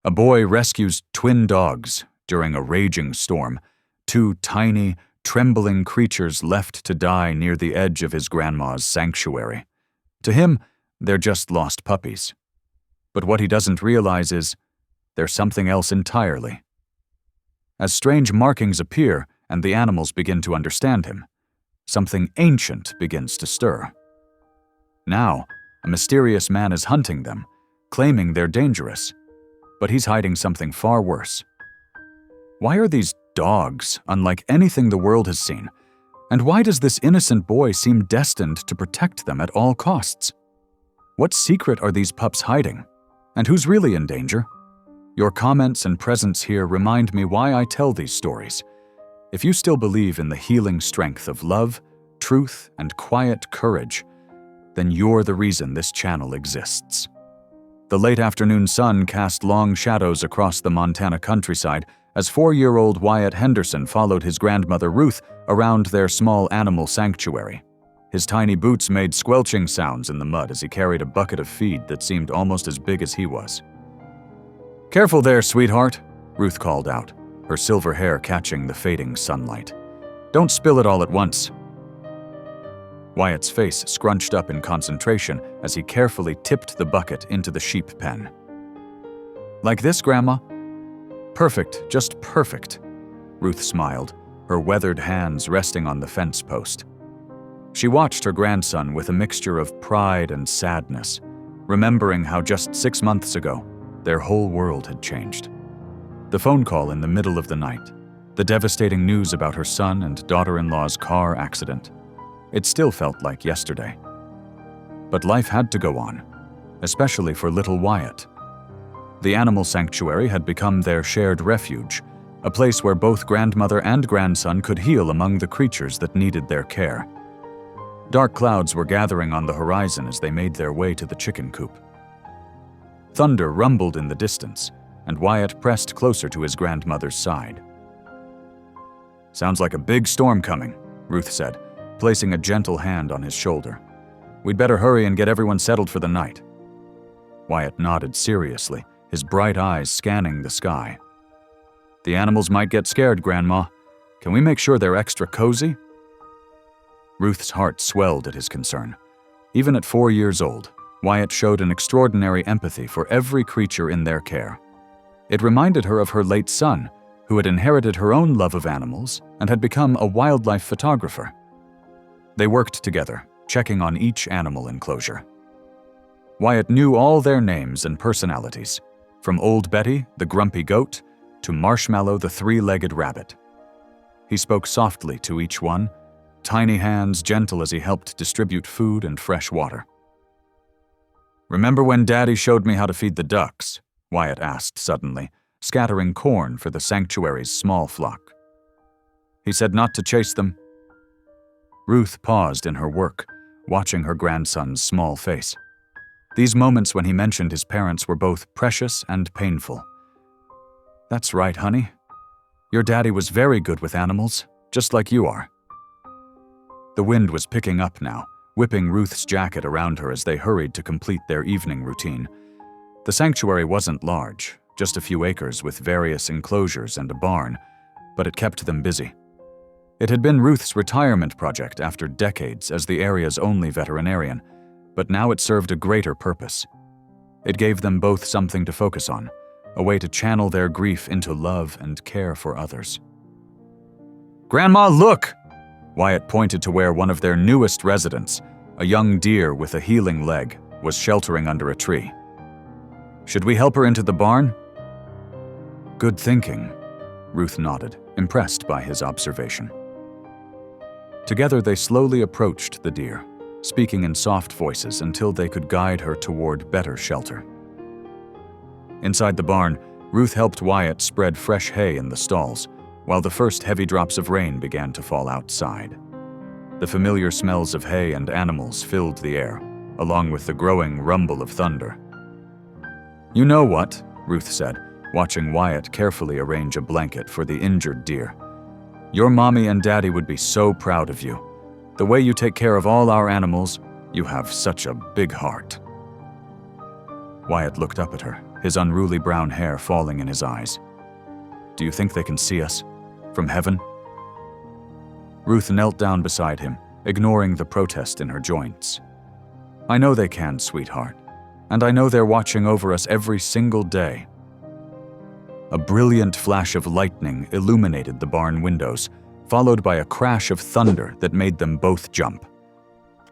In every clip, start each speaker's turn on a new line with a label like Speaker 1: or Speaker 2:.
Speaker 1: A boy rescues twin dogs during a raging storm, two tiny, trembling creatures left to die near the edge of his grandma's sanctuary. To him, they're just lost puppies. But what he doesn't realize is, they're something else entirely. As strange markings appear and the animals begin to understand him, something ancient begins to stir. Now, a mysterious man is hunting them, claiming they're dangerous, but he's hiding something far worse. Why are these dogs unlike anything the world has seen? And why does this innocent boy seem destined to protect them at all costs? What secret are these pups hiding? And who's really in danger? Your comments and presence here remind me why I tell these stories. If you still believe in the healing strength of love, truth, and quiet courage, then you're the reason this channel exists. The late afternoon sun cast long shadows across the Montana countryside as 4-year-old Wyatt Henderson followed his grandmother Ruth around their small animal sanctuary. His tiny boots made squelching sounds in the mud as he carried a bucket of feed that seemed almost as big as he was. "Careful there, sweetheart," Ruth called out, her silver hair catching the fading sunlight. "Don't spill it all at once." Wyatt's face scrunched up in concentration as he carefully tipped the bucket into the sheep pen. "Like this, Grandma?" "Perfect, just perfect," Ruth smiled, her weathered hands resting on the fence post. She watched her grandson with a mixture of pride and sadness, remembering how just 6 months ago, their whole world had changed. The phone call in the middle of the night, the devastating news about her son and daughter-in-law's car accident. It still felt like yesterday. But life had to go on, especially for little Wyatt. The animal sanctuary had become their shared refuge, a place where both grandmother and grandson could heal among the creatures that needed their care. Dark clouds were gathering on the horizon as they made their way to the chicken coop. Thunder rumbled in the distance, and Wyatt pressed closer to his grandmother's side. "Sounds like a big storm coming," Ruth said, placing a gentle hand on his shoulder. "We'd better hurry and get everyone settled for the night." Wyatt nodded seriously, his bright eyes scanning the sky. "The animals might get scared, Grandma. Can we make sure they're extra cozy?" Ruth's heart swelled at his concern. Even at 4 years old, Wyatt showed an extraordinary empathy for every creature in their care. It reminded her of her late son, who had inherited her own love of animals and had become a wildlife photographer. They worked together, checking on each animal enclosure. Wyatt knew all their names and personalities, from Old Betty, the grumpy goat, to Marshmallow, the 3-legged rabbit. He spoke softly to each one, tiny hands gentle as he helped distribute food and fresh water. "Remember when Daddy showed me how to feed the ducks?" Wyatt asked suddenly, scattering corn for the sanctuary's small flock. "He said not to chase them." Ruth paused in her work, watching her grandson's small face. These moments when he mentioned his parents were both precious and painful. "That's right, honey. Your daddy was very good with animals, just like you are." The wind was picking up now, whipping Ruth's jacket around her as they hurried to complete their evening routine. The sanctuary wasn't large, just a few acres with various enclosures and a barn, but it kept them busy. It had been Ruth's retirement project after decades as the area's only veterinarian, but now it served a greater purpose. It gave them both something to focus on, a way to channel their grief into love and care for others. "Grandma, look!" Wyatt pointed to where one of their newest residents, a young deer with a healing leg, was sheltering under a tree. "Should we help her into the barn?" "Good thinking," Ruth nodded, impressed by his observation. Together they slowly approached the deer, speaking in soft voices until they could guide her toward better shelter. Inside the barn, Ruth helped Wyatt spread fresh hay in the stalls, while the first heavy drops of rain began to fall outside. The familiar smells of hay and animals filled the air, along with the growing rumble of thunder. "You know what?" Ruth said, watching Wyatt carefully arrange a blanket for the injured deer. "Your mommy and daddy would be so proud of you. The way you take care of all our animals, you have such a big heart." Wyatt looked up at her, his unruly brown hair falling in his eyes. "Do you think they can see us? From heaven?" Ruth knelt down beside him, ignoring the protest in her joints. "I know they can, sweetheart, and I know they're watching over us every single day." A brilliant flash of lightning illuminated the barn windows, followed by a crash of thunder that made them both jump.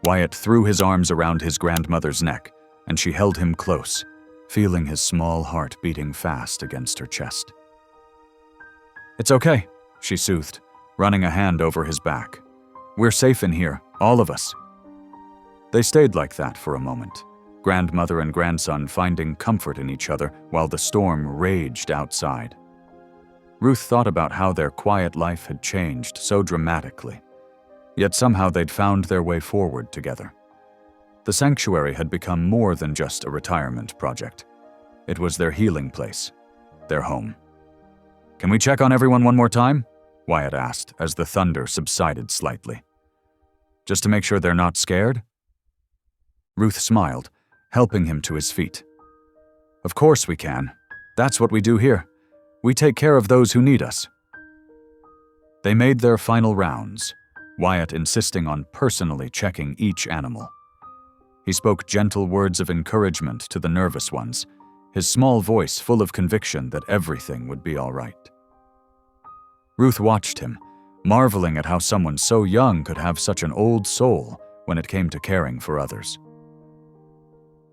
Speaker 1: Wyatt threw his arms around his grandmother's neck, and she held him close, feeling his small heart beating fast against her chest. "It's okay," she soothed, running a hand over his back. "We're safe in here, all of us." They stayed like that for a moment, grandmother and grandson finding comfort in each other while the storm raged outside. Ruth thought about how their quiet life had changed so dramatically, yet somehow they'd found their way forward together. The sanctuary had become more than just a retirement project. It was their healing place, their home. "Can we check on everyone one more time?" Wyatt asked as the thunder subsided slightly. "Just to make sure they're not scared?" Ruth smiled, helping him to his feet. "Of course we can. That's what we do here. We take care of those who need us." They made their final rounds, Wyatt insisting on personally checking each animal. He spoke gentle words of encouragement to the nervous ones, his small voice full of conviction that everything would be all right. Ruth watched him, marveling at how someone so young could have such an old soul when it came to caring for others.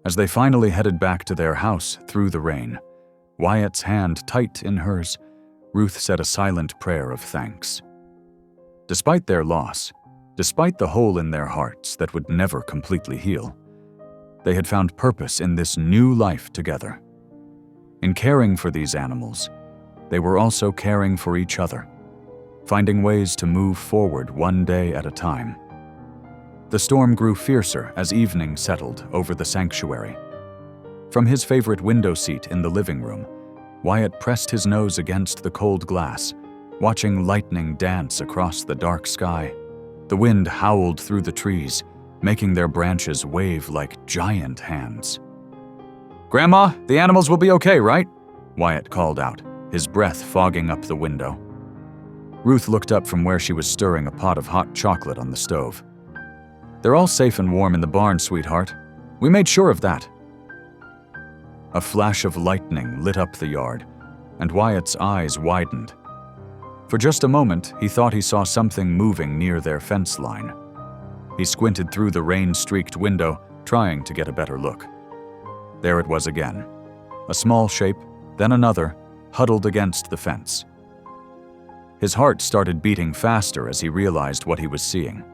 Speaker 1: As they finally headed back to their house through the rain, Wyatt's hand tight in hers, Ruth said a silent prayer of thanks. Despite their loss, despite the hole in their hearts that would never completely heal, they had found purpose in this new life together. In caring for these animals, they were also caring for each other, finding ways to move forward one day at a time. The storm grew fiercer as evening settled over the sanctuary. From his favorite window seat in the living room, Wyatt pressed his nose against the cold glass, watching lightning dance across the dark sky. The wind howled through the trees, making their branches wave like giant hands. "Grandma, the animals will be okay, right?" Wyatt called out, his breath fogging up the window. Ruth looked up from where she was stirring a pot of hot chocolate on the stove. "They're all safe and warm in the barn, sweetheart. We made sure of that." A flash of lightning lit up the yard, and Wyatt's eyes widened. For just a moment, he thought he saw something moving near their fence line. He squinted through the rain-streaked window, trying to get a better look. There it was again. A small shape, then another, huddled against the fence. His heart started beating faster as he realized what he was seeing.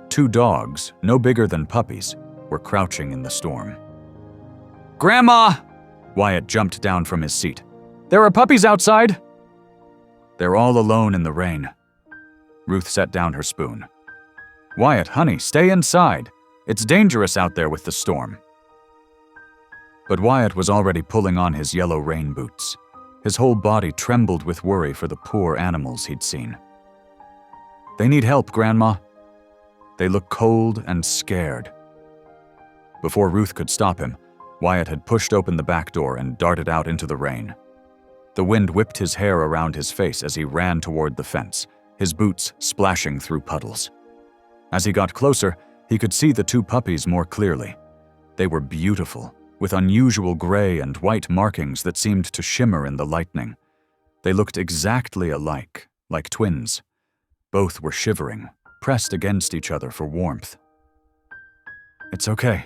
Speaker 1: 2 dogs, no bigger than puppies, were crouching in the storm. "Grandma!" Wyatt jumped down from his seat. "There are puppies outside!" "They're all alone in the rain." Ruth set down her spoon. "Wyatt, honey, stay inside. It's dangerous out there with the storm." But Wyatt was already pulling on his yellow rain boots. His whole body trembled with worry for the poor animals he'd seen. "They need help, Grandma." They look cold and scared. Before Ruth could stop him, Wyatt had pushed open the back door and darted out into the rain. The wind whipped his hair around his face as he ran toward the fence, his boots splashing through puddles. As he got closer, he could see the 2 puppies more clearly. They were beautiful, with unusual gray and white markings that seemed to shimmer in the lightning. They looked exactly alike, like twins. Both were shivering, pressed against each other for warmth. "It's okay,"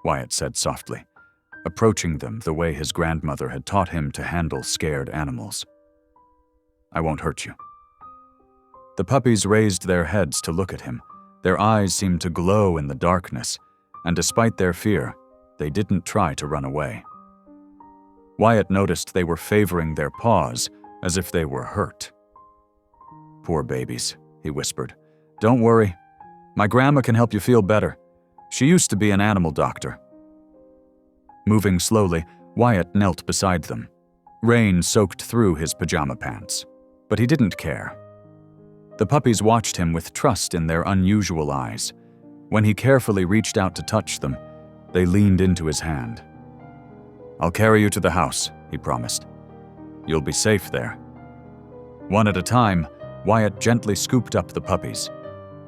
Speaker 1: Wyatt said softly, approaching them the way his grandmother had taught him to handle scared animals. "I won't hurt you." The puppies raised their heads to look at him. Their eyes seemed to glow in the darkness, and despite their fear, they didn't try to run away. Wyatt noticed they were favoring their paws as if they were hurt. "Poor babies," he whispered. "Don't worry. My grandma can help you feel better. She used to be an animal doctor." Moving slowly, Wyatt knelt beside them. Rain soaked through his pajama pants, but he didn't care. The puppies watched him with trust in their unusual eyes. When he carefully reached out to touch them, they leaned into his hand. "I'll carry you to the house," he promised. "You'll be safe there." One at a time, Wyatt gently scooped up the puppies.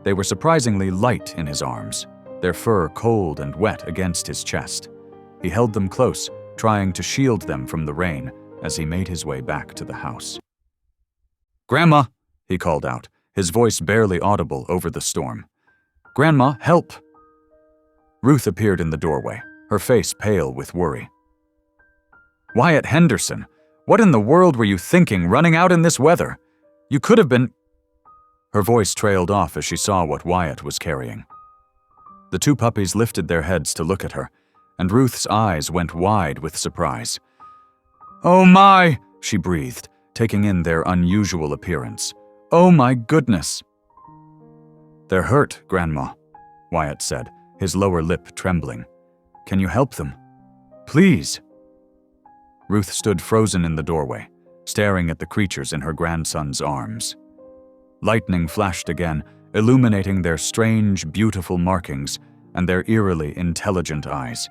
Speaker 1: They were surprisingly light in his arms, their fur cold and wet against his chest. He held them close, trying to shield them from the rain as he made his way back to the house. "Grandma!" he called out, his voice barely audible over the storm. "Grandma, help!" Ruth appeared in the doorway, her face pale with worry. "Wyatt Henderson, what in the world were you thinking running out in this weather? You could have been—" Her voice trailed off as she saw what Wyatt was carrying. The two puppies lifted their heads to look at her, and Ruth's eyes went wide with surprise. "Oh my!" she breathed, taking in their unusual appearance. "Oh my goodness!" "They're hurt, Grandma," Wyatt said, his lower lip trembling. "Can you help them? Please!" Ruth stood frozen in the doorway, staring at the creatures in her grandson's arms. Lightning flashed again, illuminating their strange, beautiful markings and their eerily intelligent eyes.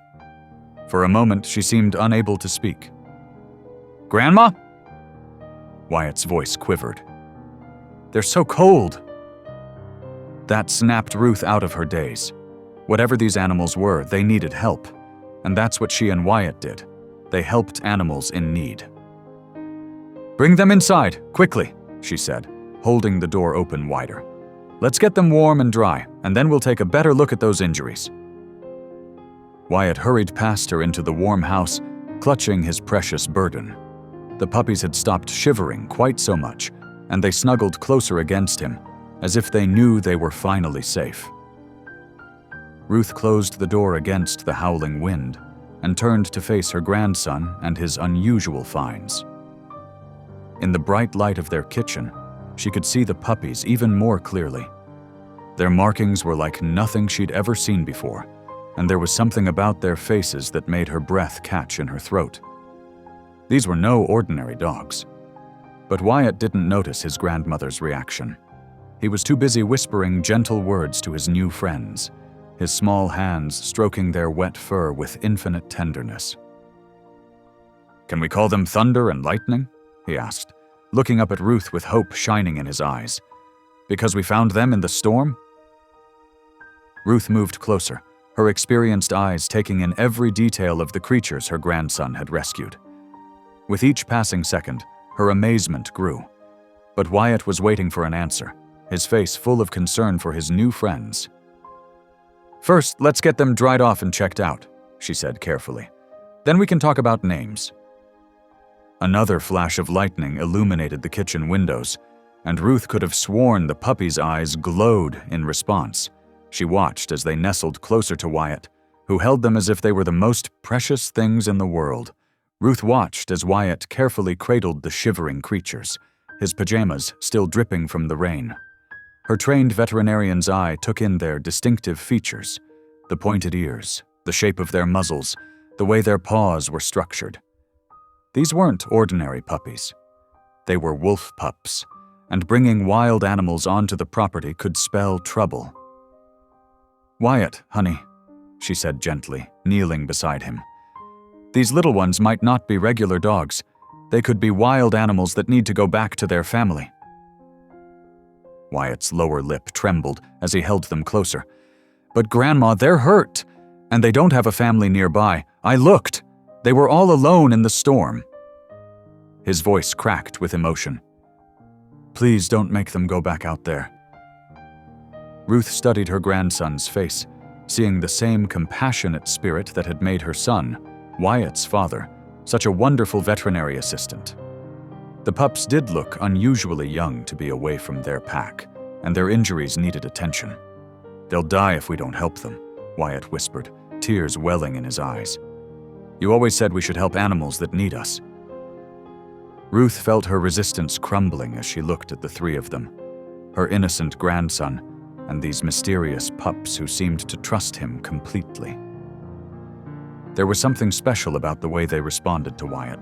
Speaker 1: For a moment, she seemed unable to speak. "Grandma?" Wyatt's voice quivered. "They're so cold." That snapped Ruth out of her daze. Whatever these animals were, they needed help, and that's what she and Wyatt did. They helped animals in need. "Bring them inside, quickly," she said, holding the door open wider. "Let's get them warm and dry, and then we'll take a better look at those injuries." Wyatt hurried past her into the warm house, clutching his precious burden. The puppies had stopped shivering quite so much, and they snuggled closer against him, as if they knew they were finally safe. Ruth closed the door against the howling wind and turned to face her grandson and his unusual finds. In the bright light of their kitchen, she could see the puppies even more clearly. Their markings were like nothing she'd ever seen before, and there was something about their faces that made her breath catch in her throat. These were no ordinary dogs. But Wyatt didn't notice his grandmother's reaction. He was too busy whispering gentle words to his new friends, his small hands stroking their wet fur with infinite tenderness. "Can we call them Thunder and Lightning?" he asked, looking up at Ruth with hope shining in his eyes. "Because we found them in the storm?" Ruth moved closer, her experienced eyes taking in every detail of the creatures her grandson had rescued. With each passing second, her amazement grew. But Wyatt was waiting for an answer, his face full of concern for his new friends. "First, let's get them dried off and checked out," she said carefully. "Then we can talk about names." Another flash of lightning illuminated the kitchen windows, and Ruth could have sworn the puppy's eyes glowed in response. She watched as they nestled closer to Wyatt, who held them as if they were the most precious things in the world. Ruth watched as Wyatt carefully cradled the shivering creatures, his pajamas still dripping from the rain. Her trained veterinarian's eye took in their distinctive features, the pointed ears, the shape of their muzzles, the way their paws were structured. These weren't ordinary puppies. They were wolf pups, and bringing wild animals onto the property could spell trouble. "Wyatt, honey," she said gently, kneeling beside him. "These little ones might not be regular dogs. They could be wild animals that need to go back to their family." Wyatt's lower lip trembled as he held them closer. "But Grandma, they're hurt, and they don't have a family nearby. I looked. They were all alone in the storm." His voice cracked with emotion. "Please don't make them go back out there." Ruth studied her grandson's face, seeing the same compassionate spirit that had made her son, Wyatt's father, such a wonderful veterinary assistant. The pups did look unusually young to be away from their pack, and their injuries needed attention. "They'll die if we don't help them," Wyatt whispered, tears welling in his eyes. "You always said we should help animals that need us." Ruth felt her resistance crumbling as she looked at the three of them, her innocent grandson, and these mysterious pups who seemed to trust him completely. There was something special about the way they responded to Wyatt,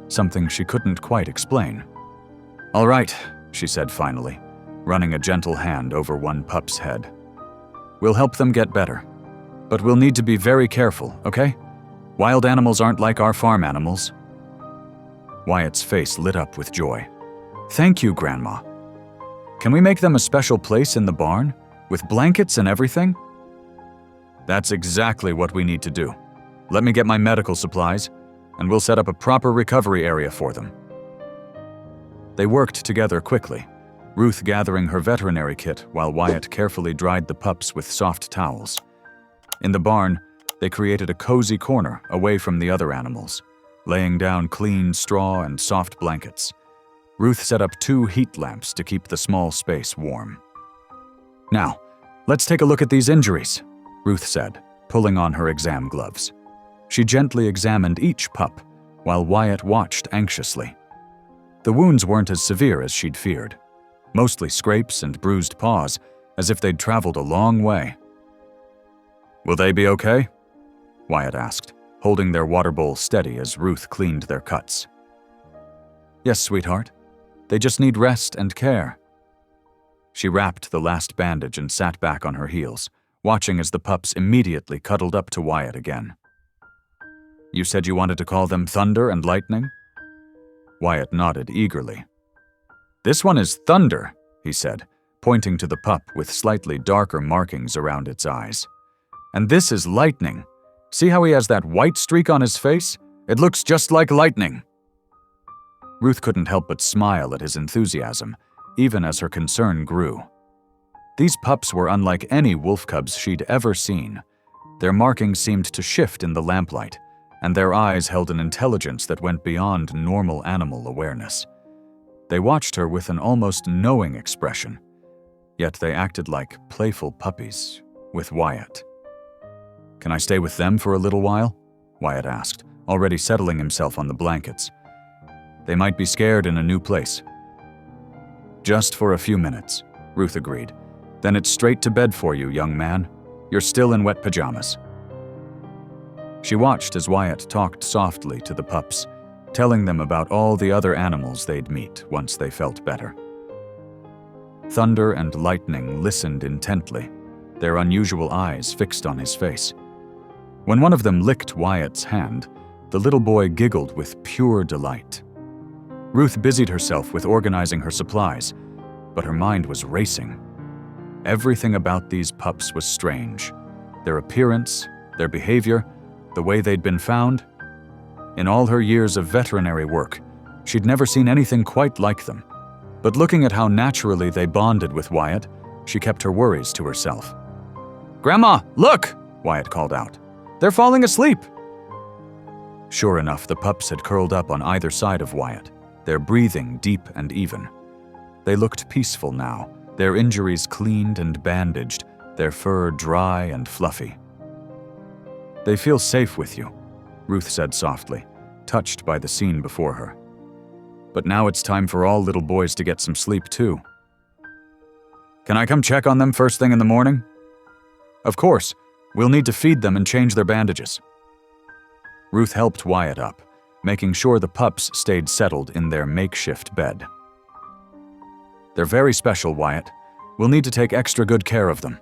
Speaker 1: something she couldn't quite explain. "All right," she said finally, running a gentle hand over one pup's head. "We'll help them get better, but we'll need to be very careful, okay? Wild animals aren't like our farm animals." Wyatt's face lit up with joy. "Thank you, Grandma. Can we make them a special place in the barn, with blankets and everything?" "That's exactly what we need to do. Let me get my medical supplies, and we'll set up a proper recovery area for them." They worked together quickly, Ruth gathering her veterinary kit while Wyatt carefully dried the pups with soft towels. In the barn, they created a cozy corner away from the other animals, laying down clean straw and soft blankets. Ruth set up 2 heat lamps to keep the small space warm. "Now, let's take a look at these injuries," Ruth said, pulling on her exam gloves. She gently examined each pup, while Wyatt watched anxiously. The wounds weren't as severe as she'd feared, mostly scrapes and bruised paws, as if they'd traveled a long way. "Will they be okay?" Wyatt asked, holding their water bowl steady as Ruth cleaned their cuts. "Yes, sweetheart. They just need rest and care." She wrapped the last bandage and sat back on her heels, watching as the pups immediately cuddled up to Wyatt again. "You said you wanted to call them Thunder and Lightning?" Wyatt nodded eagerly. "This one is Thunder," he said, pointing to the pup with slightly darker markings around its eyes. "And this is Lightning. See how he has that white streak on his face? It looks just like lightning." Ruth couldn't help but smile at his enthusiasm, even as her concern grew. These pups were unlike any wolf cubs she'd ever seen. Their markings seemed to shift in the lamplight, and their eyes held an intelligence that went beyond normal animal awareness. They watched her with an almost knowing expression, yet they acted like playful puppies with Wyatt. "Can I stay with them for a little while?" Wyatt asked, already settling himself on the blankets. "They might be scared in a new place." "Just for a few minutes," Ruth agreed. "Then it's straight to bed for you, young man. You're still in wet pajamas." She watched as Wyatt talked softly to the pups, telling them about all the other animals they'd meet once they felt better. Thunder and Lightning listened intently, their unusual eyes fixed on his face. When one of them licked Wyatt's hand, the little boy giggled with pure delight. Ruth busied herself with organizing her supplies, but her mind was racing. Everything about these pups was strange. Their appearance, their behavior, the way they'd been found. In all her years of veterinary work, she'd never seen anything quite like them. But looking at how naturally they bonded with Wyatt, she kept her worries to herself. "Grandma, look!" Wyatt called out. "They're falling asleep!" Sure enough, the pups had curled up on either side of Wyatt, their breathing deep and even. They looked peaceful now, their injuries cleaned and bandaged, their fur dry and fluffy. "They feel safe with you," Ruth said softly, touched by the scene before her. "But now it's time for all little boys to get some sleep too." "Can I come check on them first thing in the morning?" "Of course. We'll need to feed them and change their bandages." Ruth helped Wyatt up, making sure the pups stayed settled in their makeshift bed. "They're very special, Wyatt. We'll need to take extra good care of them."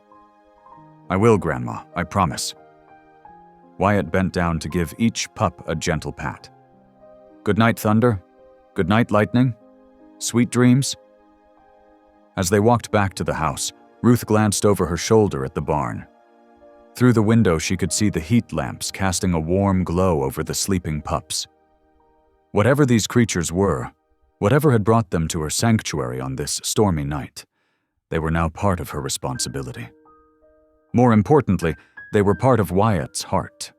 Speaker 1: "I will, Grandma, I promise." Wyatt bent down to give each pup a gentle pat. "Good night, Thunder. Good night, Lightning. Sweet dreams." As they walked back to the house, Ruth glanced over her shoulder at the barn. Through the window, she could see the heat lamps casting a warm glow over the sleeping pups. Whatever these creatures were, whatever had brought them to her sanctuary on this stormy night, they were now part of her responsibility. More importantly, they were part of Wyatt's heart.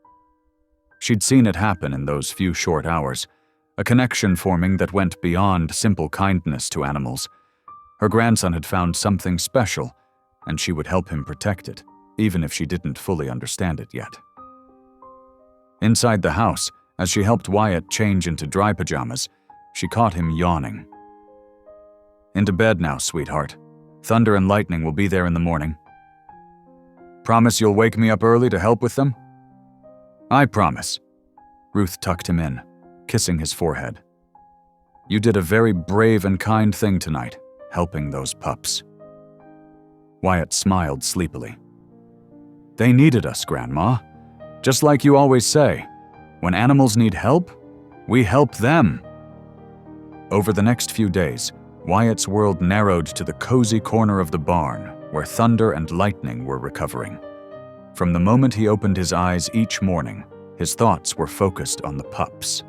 Speaker 1: She'd seen it happen in those few short hours, a connection forming that went beyond simple kindness to animals. Her grandson had found something special, and she would help him protect it, even if she didn't fully understand it yet. Inside the house, as she helped Wyatt change into dry pajamas, she caught him yawning. "Into bed now, sweetheart. Thunder and Lightning will be there in the morning." "Promise you'll wake me up early to help with them?" "I promise." Ruth tucked him in, kissing his forehead. "You did a very brave and kind thing tonight, helping those pups." Wyatt smiled sleepily. "They needed us, Grandma. Just like you always say. When animals need help, we help them. Over the next few days, Wyatt's world narrowed to the cozy corner of the barn where Thunder and Lightning were recovering. From the moment he opened his eyes each morning, his thoughts were focused on the pups.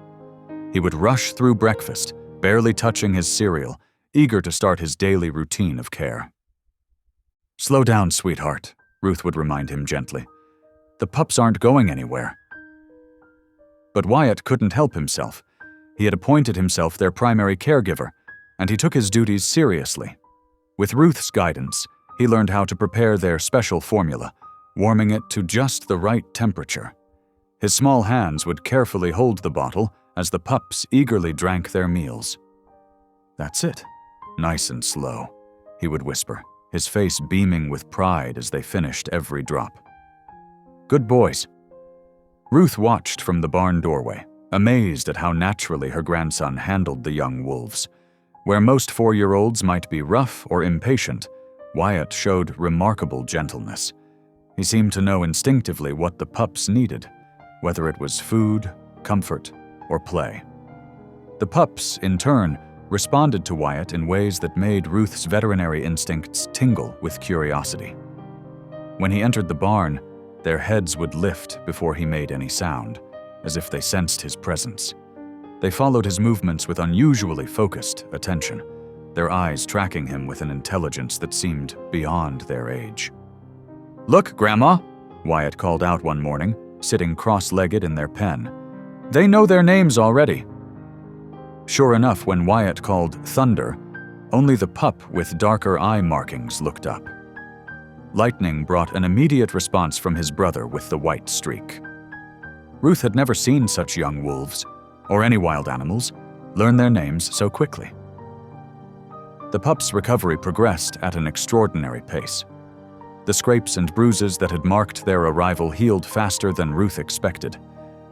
Speaker 1: He would rush through breakfast, barely touching his cereal, eager to start his daily routine of care. "Slow down, sweetheart," Ruth would remind him gently. "The pups aren't going anywhere." But Wyatt couldn't help himself. He had appointed himself their primary caregiver, and he took his duties seriously. With Ruth's guidance, he learned how to prepare their special formula, warming it to just the right temperature. His small hands would carefully hold the bottle as the pups eagerly drank their meals. "That's it. Nice and slow," he would whisper, his face beaming with pride as they finished every drop. "Good boys." Ruth watched from the barn doorway, amazed at how naturally her grandson handled the young wolves. Where most 4-year-olds might be rough or impatient, Wyatt showed remarkable gentleness. He seemed to know instinctively what the pups needed, whether it was food, comfort, or play. The pups, in turn, responded to Wyatt in ways that made Ruth's veterinary instincts tingle with curiosity. When he entered the barn, their heads would lift before he made any sound, as if they sensed his presence. They followed his movements with unusually focused attention, their eyes tracking him with an intelligence that seemed beyond their age. "Look, Grandma," Wyatt called out one morning, sitting cross-legged in their pen. "They know their names already." Sure enough, when Wyatt called Thunder, only the pup with darker eye markings looked up. Lightning brought an immediate response from his brother with the white streak. Ruth had never seen such young wolves, or any wild animals, learn their names so quickly. The pups' recovery progressed at an extraordinary pace. The scrapes and bruises that had marked their arrival healed faster than Ruth expected.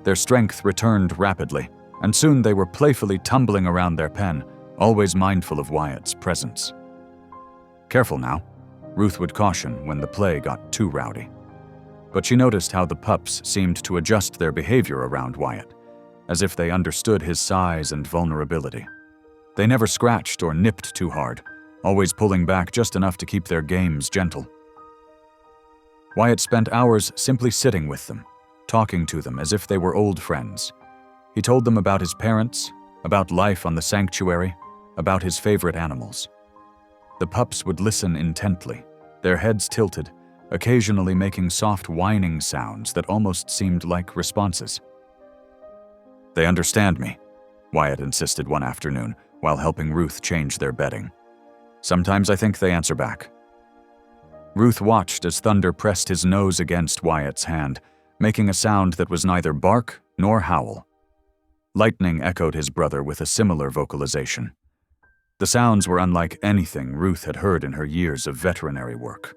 Speaker 1: Their strength returned rapidly, and soon they were playfully tumbling around their pen, always mindful of Wyatt's presence. "Careful now," Ruth would caution when the play got too rowdy. But she noticed how the pups seemed to adjust their behavior around Wyatt, as if they understood his size and vulnerability. They never scratched or nipped too hard, always pulling back just enough to keep their games gentle. Wyatt spent hours simply sitting with them, talking to them as if they were old friends. He told them about his parents, about life on the sanctuary, about his favorite animals. The pups would listen intently, their heads tilted, occasionally making soft whining sounds that almost seemed like responses. "They understand me," Wyatt insisted one afternoon while helping Ruth change their bedding. "Sometimes I think they answer back." Ruth watched as Thunder pressed his nose against Wyatt's hand, making a sound that was neither bark nor howl. Lightning echoed his brother with a similar vocalization. The sounds were unlike anything Ruth had heard in her years of veterinary work,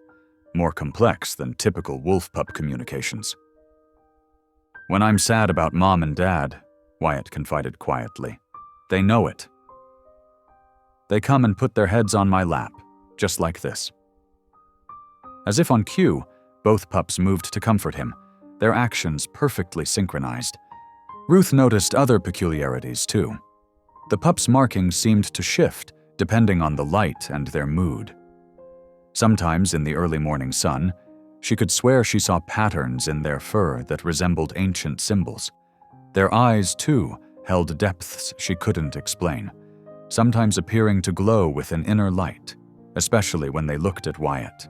Speaker 1: more complex than typical wolf pup communications. "When I'm sad about Mom and Dad," Wyatt confided quietly, "they know it. They come and put their heads on my lap, just like this." As if on cue, both pups moved to comfort him, their actions perfectly synchronized. Ruth noticed other peculiarities, too. The pups' markings seemed to shift, depending on the light and their mood. Sometimes in the early morning sun, she could swear she saw patterns in their fur that resembled ancient symbols. Their eyes, too, held depths she couldn't explain, sometimes appearing to glow with an inner light, especially when they looked at Wyatt.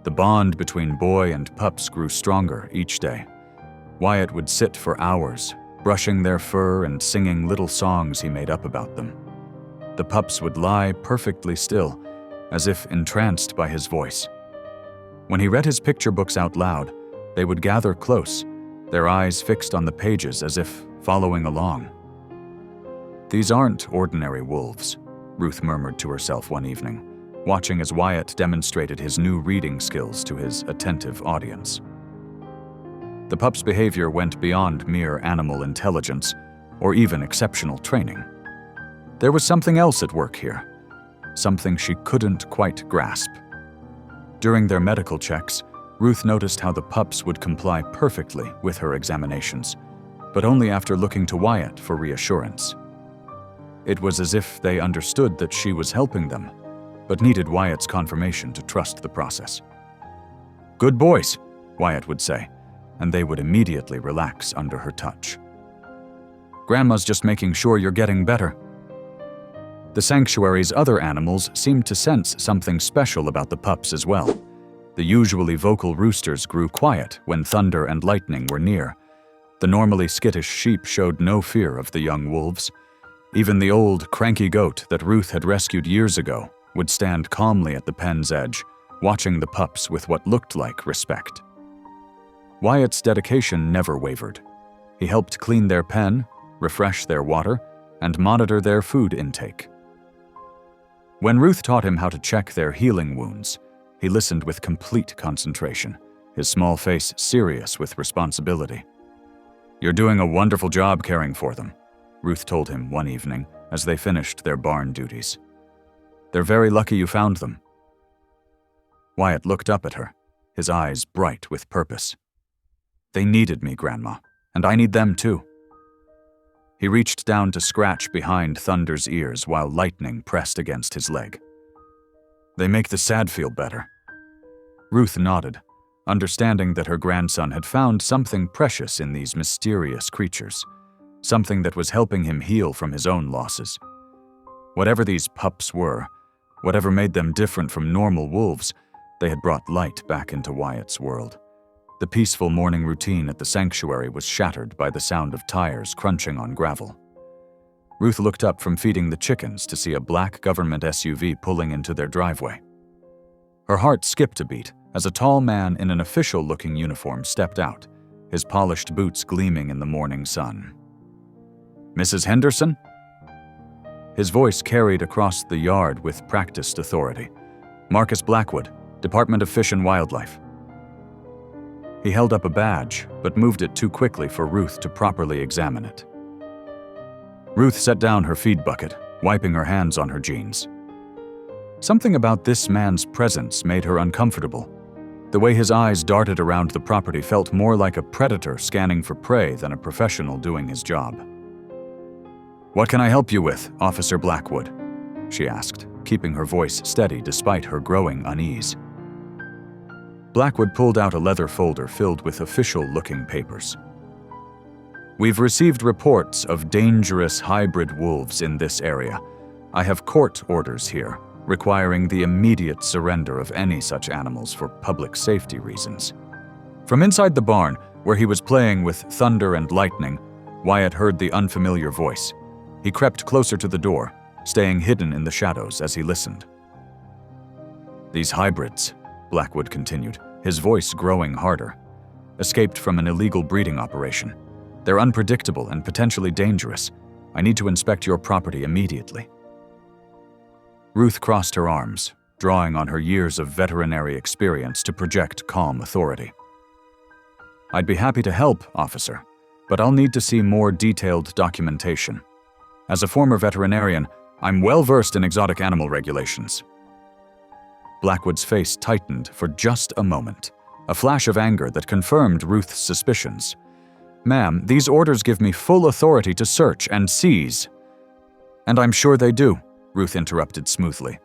Speaker 1: The bond between boy and pups grew stronger each day. Wyatt would sit for hours, brushing their fur and singing little songs he made up about them. The pups would lie perfectly still, as if entranced by his voice. When he read his picture books out loud, they would gather close, their eyes fixed on the pages as if following along. "These aren't ordinary wolves," Ruth murmured to herself one evening, watching as Wyatt demonstrated his new reading skills to his attentive audience. The pup's behavior went beyond mere animal intelligence or even exceptional training. There was something else at work here, something she couldn't quite grasp. During their medical checks, Ruth noticed how the pups would comply perfectly with her examinations. but only after looking to Wyatt for reassurance. It was as if they understood that she was helping them, but needed Wyatt's confirmation to trust the process. "Good boys," Wyatt would say, and they would immediately relax under her touch. "Grandma's just making sure you're getting better." The sanctuary's other animals seemed to sense something special about the pups as well. The usually vocal roosters grew quiet when thunder and lightning were near. The normally skittish sheep showed no fear of the young wolves. Even the old, cranky goat that Ruth had rescued years ago would stand calmly at the pen's edge, watching the pups with what looked like respect. Wyatt's dedication never wavered. He helped clean their pen, refresh their water, and monitor their food intake. When Ruth taught him how to check their healing wounds, he listened with complete concentration, his small face serious with responsibility. "You're doing a wonderful job caring for them," Ruth told him one evening as they finished their barn duties. "They're very lucky you found them." Wyatt looked up at her, his eyes bright with purpose. "They needed me, Grandma, and I need them too." He reached down to scratch behind Thunder's ears while Lightning pressed against his leg. "They make the sad feel better." Ruth nodded, understanding that her grandson had found something precious in these mysterious creatures, something that was helping him heal from his own losses. Whatever these pups were, whatever made them different from normal wolves, they had brought light back into Wyatt's world. The peaceful morning routine at the sanctuary was shattered by the sound of tires crunching on gravel. Ruth looked up from feeding the chickens to see a black government SUV pulling into their driveway. Her heart skipped a beat as a tall man in an official-looking uniform stepped out, his polished boots gleaming in the morning sun. "Mrs. Henderson?" His voice carried across the yard with practiced authority. "Marcus Blackwood, Department of Fish and Wildlife." He held up a badge, but moved it too quickly for Ruth to properly examine it. Ruth set down her feed bucket, wiping her hands on her jeans. Something about this man's presence made her uncomfortable. The way his eyes darted around the property felt more like a predator scanning for prey than a professional doing his job. "What can I help you with, Officer Blackwood?" she asked, keeping her voice steady despite her growing unease. Blackwood pulled out a leather folder filled with official-looking papers. "We've received reports of dangerous hybrid wolves in this area. I have court orders here, requiring the immediate surrender of any such animals for public safety reasons." From inside the barn, where he was playing with Thunder and Lightning, Wyatt heard the unfamiliar voice. He crept closer to the door, staying hidden in the shadows as he listened. "These hybrids," Blackwood continued, his voice growing harder, "escaped from an illegal breeding operation. They're unpredictable and potentially dangerous. I need to inspect your property immediately." Ruth crossed her arms, drawing on her years of veterinary experience to project calm authority. "I'd be happy to help, officer, but I'll need to see more detailed documentation. As a former veterinarian, I'm well-versed in exotic animal regulations." Blackwood's face tightened for just a moment, a flash of anger that confirmed Ruth's suspicions. "Ma'am, these orders give me full authority to search and seize." "And I'm sure they do," Ruth interrupted smoothly.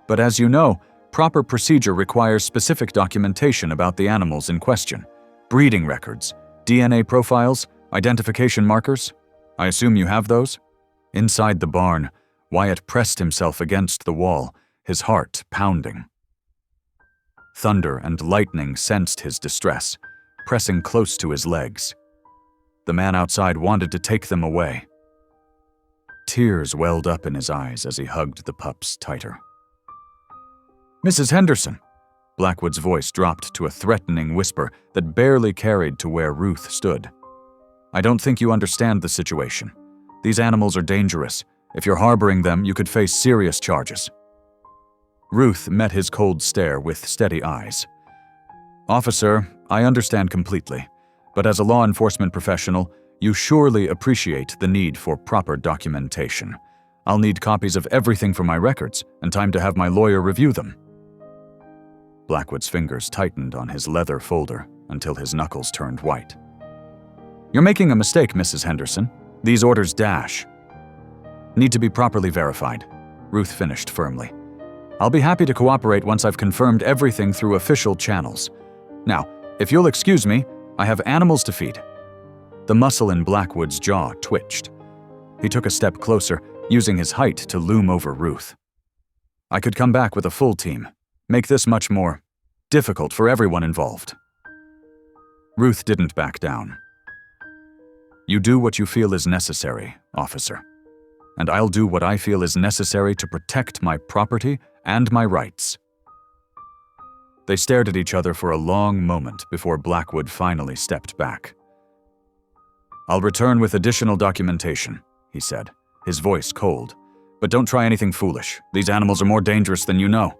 Speaker 1: "But as you know, proper procedure requires specific documentation about the animals in question. Breeding records, DNA profiles, identification markers. I assume you have those?" Inside the barn, Wyatt pressed himself against the wall, his heart pounding. Thunder and Lightning sensed his distress, pressing close to his legs. The man outside wanted to take them away. Tears welled up in his eyes as he hugged the pups tighter. "Mrs. Henderson," Blackwood's voice dropped to a threatening whisper that barely carried to where Ruth stood. "I don't think you understand the situation. These animals are dangerous. If you're harboring them, you could face serious charges." Ruth met his cold stare with steady eyes. "Officer, I understand completely, but as a law enforcement professional, you surely appreciate the need for proper documentation. I'll need copies of everything from my records and time to have my lawyer review them." Blackwood's fingers tightened on his leather folder until his knuckles turned white. You're making a mistake, Mrs. Henderson. These orders dash. Need to be properly verified, Ruth finished firmly. I'll be happy to cooperate once I've confirmed everything through official channels. Now, if you'll excuse me, I have animals to feed. The muscle in Blackwood's jaw twitched. He took a step closer, using his height to loom over Ruth. I could come back with a full team, make this much more difficult for everyone involved. Ruth didn't back down. You do what you feel is necessary, officer. And I'll do what I feel is necessary to protect my property and my rights. They stared at each other for a long moment before Blackwood finally stepped back. I'll return with additional documentation, he said, his voice cold. But don't try anything foolish. These animals are more dangerous than you know.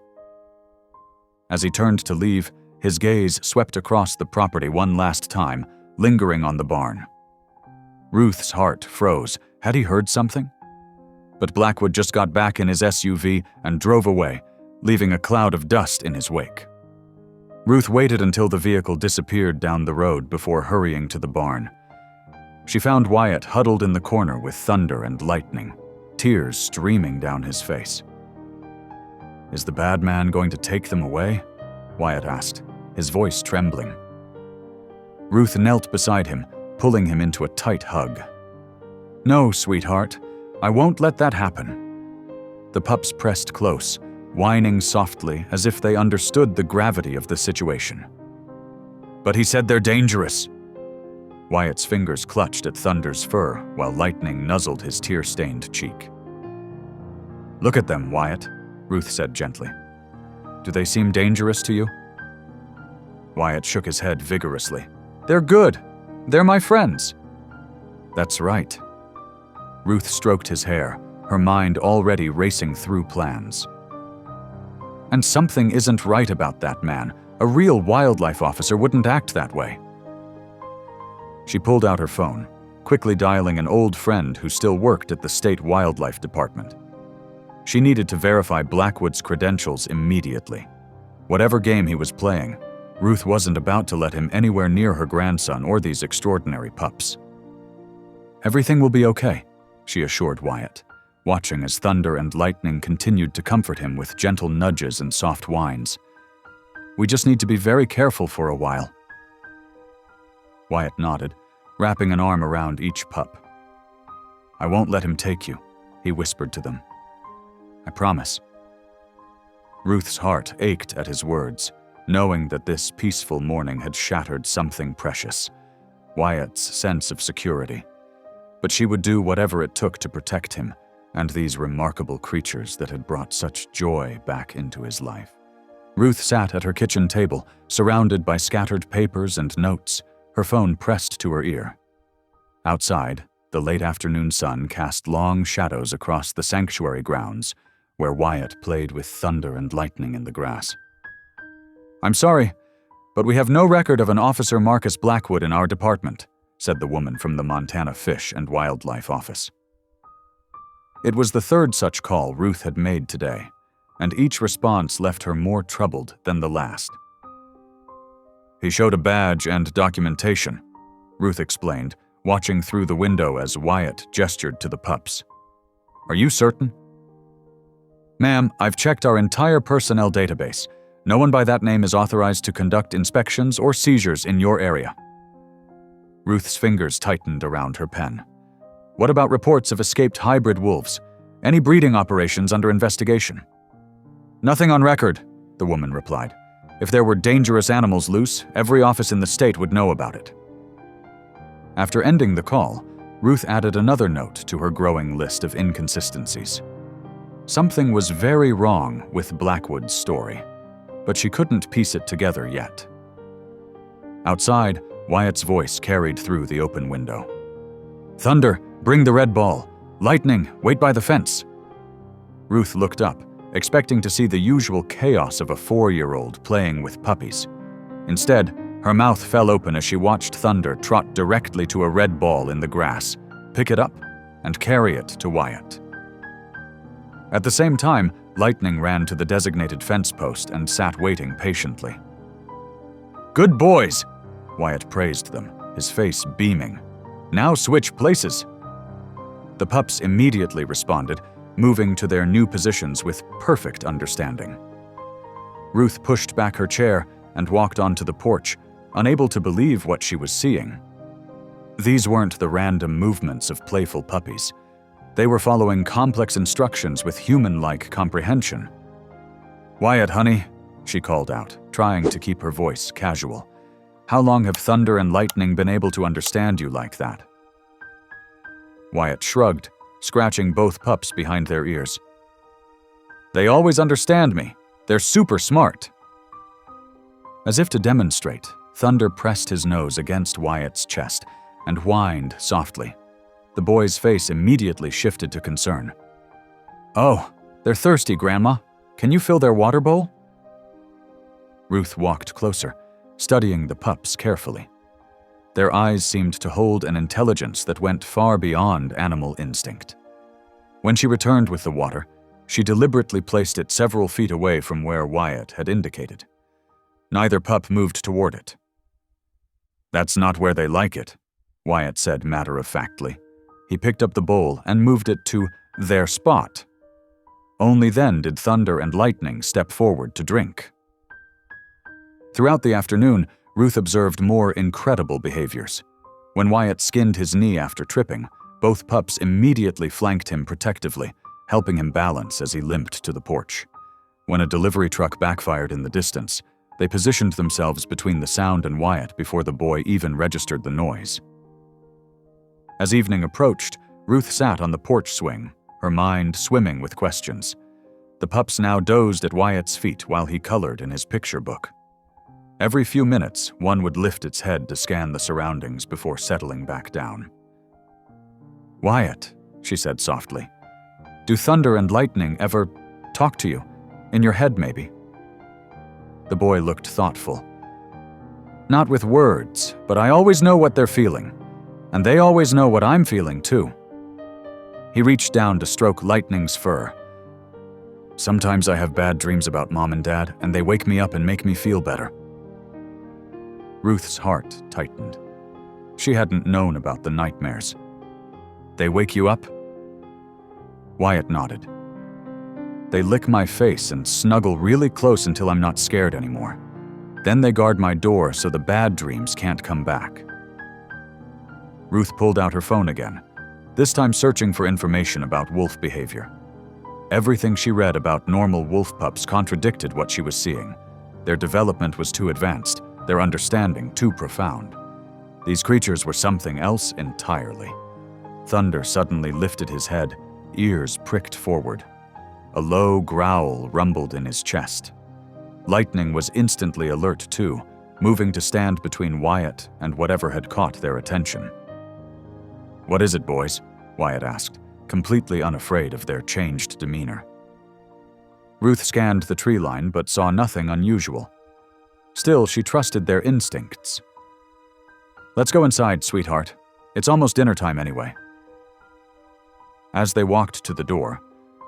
Speaker 1: As he turned to leave, his gaze swept across the property one last time, lingering on the barn. Ruth's heart froze. Had he heard something? But Blackwood just got back in his SUV and drove away, leaving a cloud of dust in his wake. Ruth waited until the vehicle disappeared down the road before hurrying to the barn. She found Wyatt huddled in the corner with thunder and lightning, tears streaming down his face. Is the bad man going to take them away? Wyatt asked, his voice trembling. Ruth knelt beside him, pulling him into a tight hug. No, sweetheart, I won't let that happen. The pups pressed close, whining softly as if they understood the gravity of the situation. But he said they're dangerous. Wyatt's fingers clutched at Thunder's fur while lightning nuzzled his tear-stained cheek. Look at them, Wyatt, Ruth said gently. Do they seem dangerous to you? Wyatt shook his head vigorously. They're good. They're my friends. That's right. Ruth stroked his hair, her mind already racing through plans. And something isn't right about that man. A real wildlife officer wouldn't act that way. She pulled out her phone, quickly dialing an old friend who still worked at the state wildlife department. She needed to verify Blackwood's credentials immediately. Whatever game he was playing, Ruth wasn't about to let him anywhere near her grandson or these extraordinary pups. Everything will be okay, she assured Wyatt, watching as thunder and lightning continued to comfort him with gentle nudges and soft whines. We just need to be very careful for a while. Wyatt nodded, wrapping an arm around each pup. I won't let him take you, he whispered to them. I promise. Ruth's heart ached at his words, knowing that this peaceful morning had shattered something precious, Wyatt's sense of security. But she would do whatever it took to protect him and these remarkable creatures that had brought such joy back into his life. Ruth sat at her kitchen table, surrounded by scattered papers and notes, her phone pressed to her ear. Outside, the late afternoon sun cast long shadows across the sanctuary grounds, where Wyatt played with thunder and lightning in the grass. I'm sorry, but we have no record of an Officer Marcus Blackwood in our department, said the woman from the Montana Fish and Wildlife Office. It was the third such call Ruth had made today, and each response left her more troubled than the last. He showed a badge and documentation, Ruth explained, watching through the window as Wyatt gestured to the pups. Are you certain? Ma'am, I've checked our entire personnel database. No one by that name is authorized to conduct inspections or seizures in your area. Ruth's fingers tightened around her pen. What about reports of escaped hybrid wolves? Any breeding operations under investigation? Nothing on record, the woman replied. If there were dangerous animals loose, every office in the state would know about it. After ending the call, Ruth added another note to her growing list of inconsistencies. Something was very wrong with Blackwood's story, but she couldn't piece it together yet. Outside, Wyatt's voice carried through the open window. Thunder, bring the red ball. Lightning, wait by the fence. Ruth looked up, expecting to see the usual chaos of a 4-year-old playing with puppies. Instead, her mouth fell open as she watched Thunder trot directly to a red ball in the grass, pick it up, and carry it to Wyatt. At the same time, Lightning ran to the designated fence post and sat waiting patiently. Good boys, Wyatt praised them, his face beaming. Now switch places." The pups immediately responded, moving to their new positions with perfect understanding. Ruth pushed back her chair and walked onto the porch, unable to believe what she was seeing. These weren't the random movements of playful puppies. They were following complex instructions with human-like comprehension. "Wyatt, honey," she called out, trying to keep her voice casual. "How long have Thunder and Lightning been able to understand you like that?" Wyatt shrugged, scratching both pups behind their ears. "They always understand me. They're super smart." As if to demonstrate, Thunder pressed his nose against Wyatt's chest and whined softly. The boy's face immediately shifted to concern. "Oh, they're thirsty, Grandma. Can you fill their water bowl?" Ruth walked closer, studying the pups carefully. Their eyes seemed to hold an intelligence that went far beyond animal instinct. When she returned with the water, she deliberately placed it several feet away from where Wyatt had indicated. Neither pup moved toward it. "That's not where they like it," Wyatt said matter-of-factly. He picked up the bowl and moved it to their spot. Only then did Thunder and Lightning step forward to drink. Throughout the afternoon, Ruth observed more incredible behaviors. When Wyatt skinned his knee after tripping, both pups immediately flanked him protectively, helping him balance as he limped to the porch. When a delivery truck backfired in the distance, they positioned themselves between the sound and Wyatt before the boy even registered the noise. As evening approached, Ruth sat on the porch swing, her mind swimming with questions. The pups now dozed at Wyatt's feet while he colored in his picture book. Every few minutes, one would lift its head to scan the surroundings before settling back down. "Wyatt," she said softly, "do Thunder and Lightning ever talk to you? In your head, maybe?" The boy looked thoughtful. "Not with words, but I always know what they're feeling. And they always know what I'm feeling, too." He reached down to stroke Lightning's fur. "Sometimes I have bad dreams about Mom and Dad, and they wake me up and make me feel better." Ruth's heart tightened. She hadn't known about the nightmares. "They wake you up?" Wyatt nodded. "They lick my face and snuggle really close until I'm not scared anymore. Then they guard my door so the bad dreams can't come back." Ruth pulled out her phone again, this time searching for information about wolf behavior. Everything she read about normal wolf pups contradicted what she was seeing. Their development was too advanced, their understanding too profound. These creatures were something else entirely. Thunder suddenly lifted his head, ears pricked forward. A low growl rumbled in his chest. Lightning was instantly alert too, moving to stand between Wyatt and whatever had caught their attention. "What is it, boys?" Wyatt asked, completely unafraid of their changed demeanor. Ruth scanned the tree line but saw nothing unusual. Still, she trusted their instincts. "Let's go inside, sweetheart. It's almost dinner time anyway." As they walked to the door,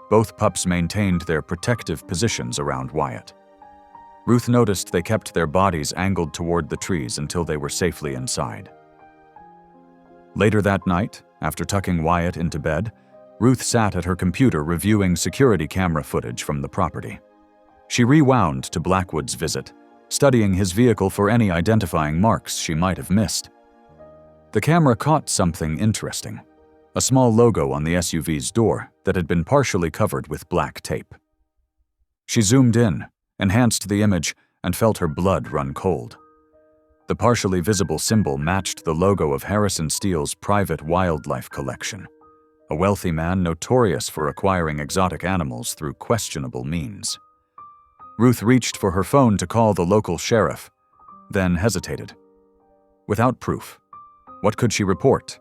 Speaker 1: both pups maintained their protective positions around Wyatt. Ruth noticed they kept their bodies angled toward the trees until they were safely inside. Later that night, after tucking Wyatt into bed, Ruth sat at her computer reviewing security camera footage from the property. She rewound to Blackwood's visit, studying his vehicle for any identifying marks she might have missed. The camera caught something interesting, a small logo on the SUV's door that had been partially covered with black tape. She zoomed in, enhanced the image, and felt her blood run cold. The partially visible symbol matched the logo of Harrison Steele's private wildlife collection, a wealthy man notorious for acquiring exotic animals through questionable means. Ruth reached for her phone to call the local sheriff, then hesitated. Without proof, what could she report?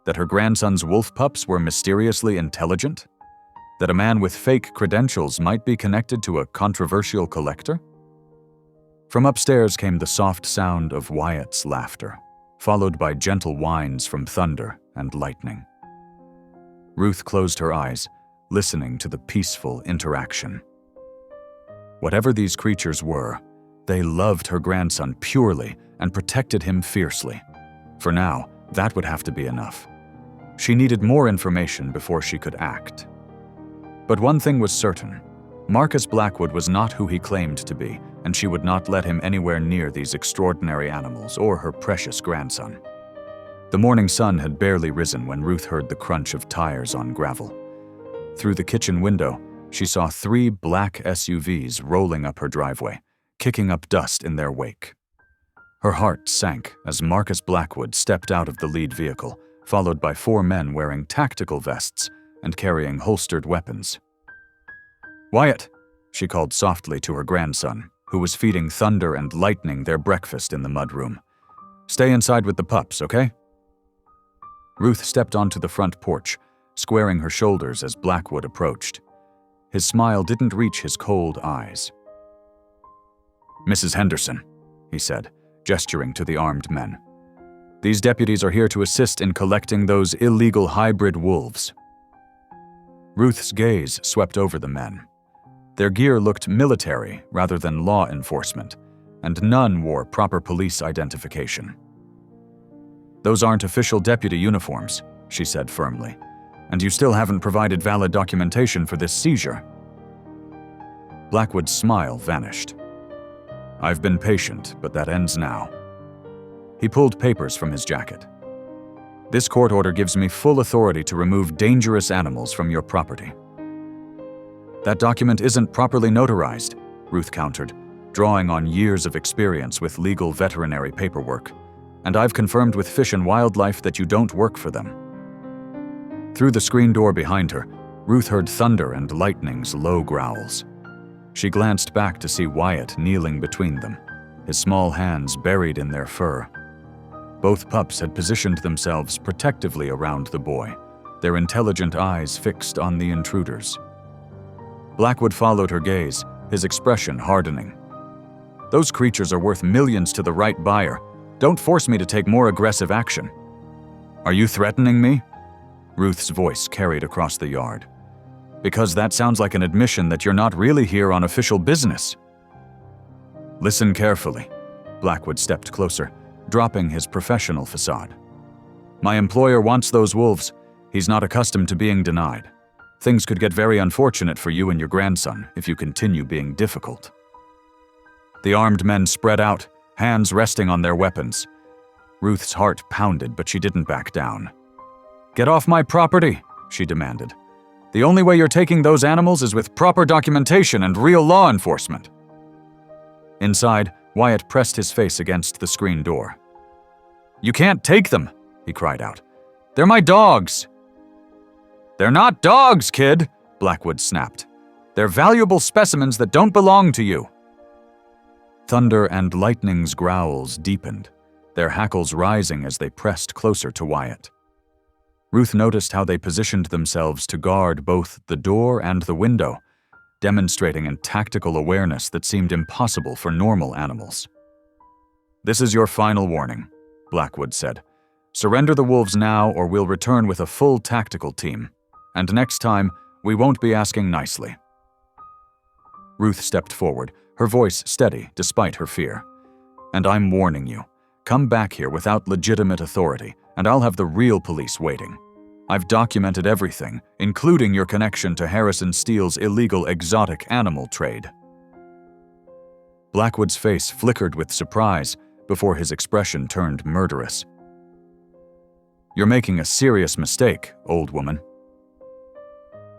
Speaker 1: That her grandson's wolf pups were mysteriously intelligent? That a man with fake credentials might be connected to a controversial collector? From upstairs came the soft sound of Wyatt's laughter, followed by gentle whines from Thunder and Lightning. Ruth closed her eyes, listening to the peaceful interaction. Whatever these creatures were, they loved her grandson purely and protected him fiercely. For now, That would have to be enough. She needed more information before she could act. But one thing was certain. Marcus Blackwood was not who he claimed to be, and she would not let him anywhere near these extraordinary animals or her precious grandson. The morning sun had barely risen when Ruth heard the crunch of tires on gravel. Through the kitchen window, she saw 3 black SUVs rolling up her driveway, kicking up dust in their wake. Her heart sank as Marcus Blackwood stepped out of the lead vehicle, followed by 4 men wearing tactical vests and carrying holstered weapons. "Wyatt," she called softly to her grandson, who was feeding Thunder and Lightning their breakfast in the mudroom. "Stay inside with the pups, okay?" Ruth stepped onto the front porch, squaring her shoulders as Blackwood approached. His smile didn't reach his cold eyes. "Mrs. Henderson," he said, gesturing to the armed men. "These deputies are here to assist in collecting those illegal hybrid wolves." Ruth's gaze swept over the men. Their gear looked military rather than law enforcement, and none wore proper police identification. "Those aren't official deputy uniforms," she said firmly, "and you still haven't provided valid documentation for this seizure." Blackwood's smile vanished. "I've been patient, but that ends now." He pulled papers from his jacket. "This court order gives me full authority to remove dangerous animals from your property." "That document isn't properly notarized," Ruth countered, drawing on years of experience with legal veterinary paperwork. "And I've confirmed with Fish and Wildlife that you don't work for them." Through the screen door behind her, Ruth heard Thunder and Lightning's low growls. She glanced back to see Wyatt kneeling between them, his small hands buried in their fur. Both pups had positioned themselves protectively around the boy, their intelligent eyes fixed on the intruders. Blackwood followed her gaze, his expression hardening. "Those creatures are worth millions to the right buyer. Don't force me to take more aggressive action." "Are you threatening me?" Ruth's voice carried across the yard. "Because that sounds like an admission that you're not really here on official business." "Listen carefully." Blackwood stepped closer, dropping his professional facade. "My employer wants those wolves. He's not accustomed to being denied. Things could get very unfortunate for you and your grandson if you continue being difficult." The armed men spread out, hands resting on their weapons. Ruth's heart pounded, but she didn't back down. "Get off my property," she demanded. "The only way you're taking those animals is with proper documentation and real law enforcement." Inside, Wyatt pressed his face against the screen door. "You can't take them," he cried out. "They're my dogs." "They're not dogs, kid," Blackwood snapped. "They're valuable specimens that don't belong to you." Thunder and Lightning's growls deepened, their hackles rising as they pressed closer to Wyatt. Ruth noticed how they positioned themselves to guard both the door and the window, demonstrating a tactical awareness that seemed impossible for normal animals. "This is your final warning," Blackwood said. "Surrender the wolves now or we'll return with a full tactical team. And next time, we won't be asking nicely." Ruth stepped forward, her voice steady despite her fear. "And I'm warning you, come back here without legitimate authority, and I'll have the real police waiting. I've documented everything, including your connection to Harrison Steele's illegal exotic animal trade." Blackwood's face flickered with surprise before his expression turned murderous. "You're making a serious mistake, old woman."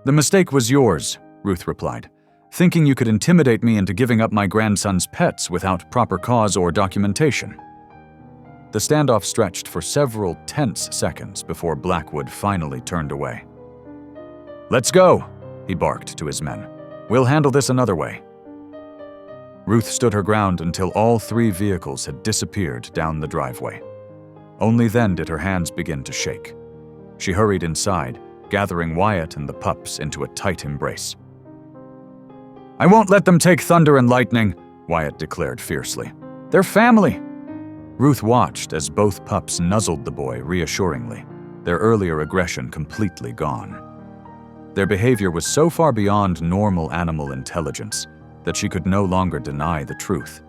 Speaker 1: "The mistake was yours," Ruth replied, "thinking you could intimidate me into giving up my grandson's pets without proper cause or documentation." The standoff stretched for several tense seconds before Blackwood finally turned away. "Let's go," he barked to his men. "We'll handle this another way." Ruth stood her ground until all 3 vehicles had disappeared down the driveway. Only then did her hands begin to shake. She hurried inside, gathering Wyatt and the pups into a tight embrace. "I won't let them take Thunder and Lightning," Wyatt declared fiercely. "They're family." Ruth watched as both pups nuzzled the boy reassuringly, their earlier aggression completely gone. Their behavior was so far beyond normal animal intelligence that she could no longer deny the truth.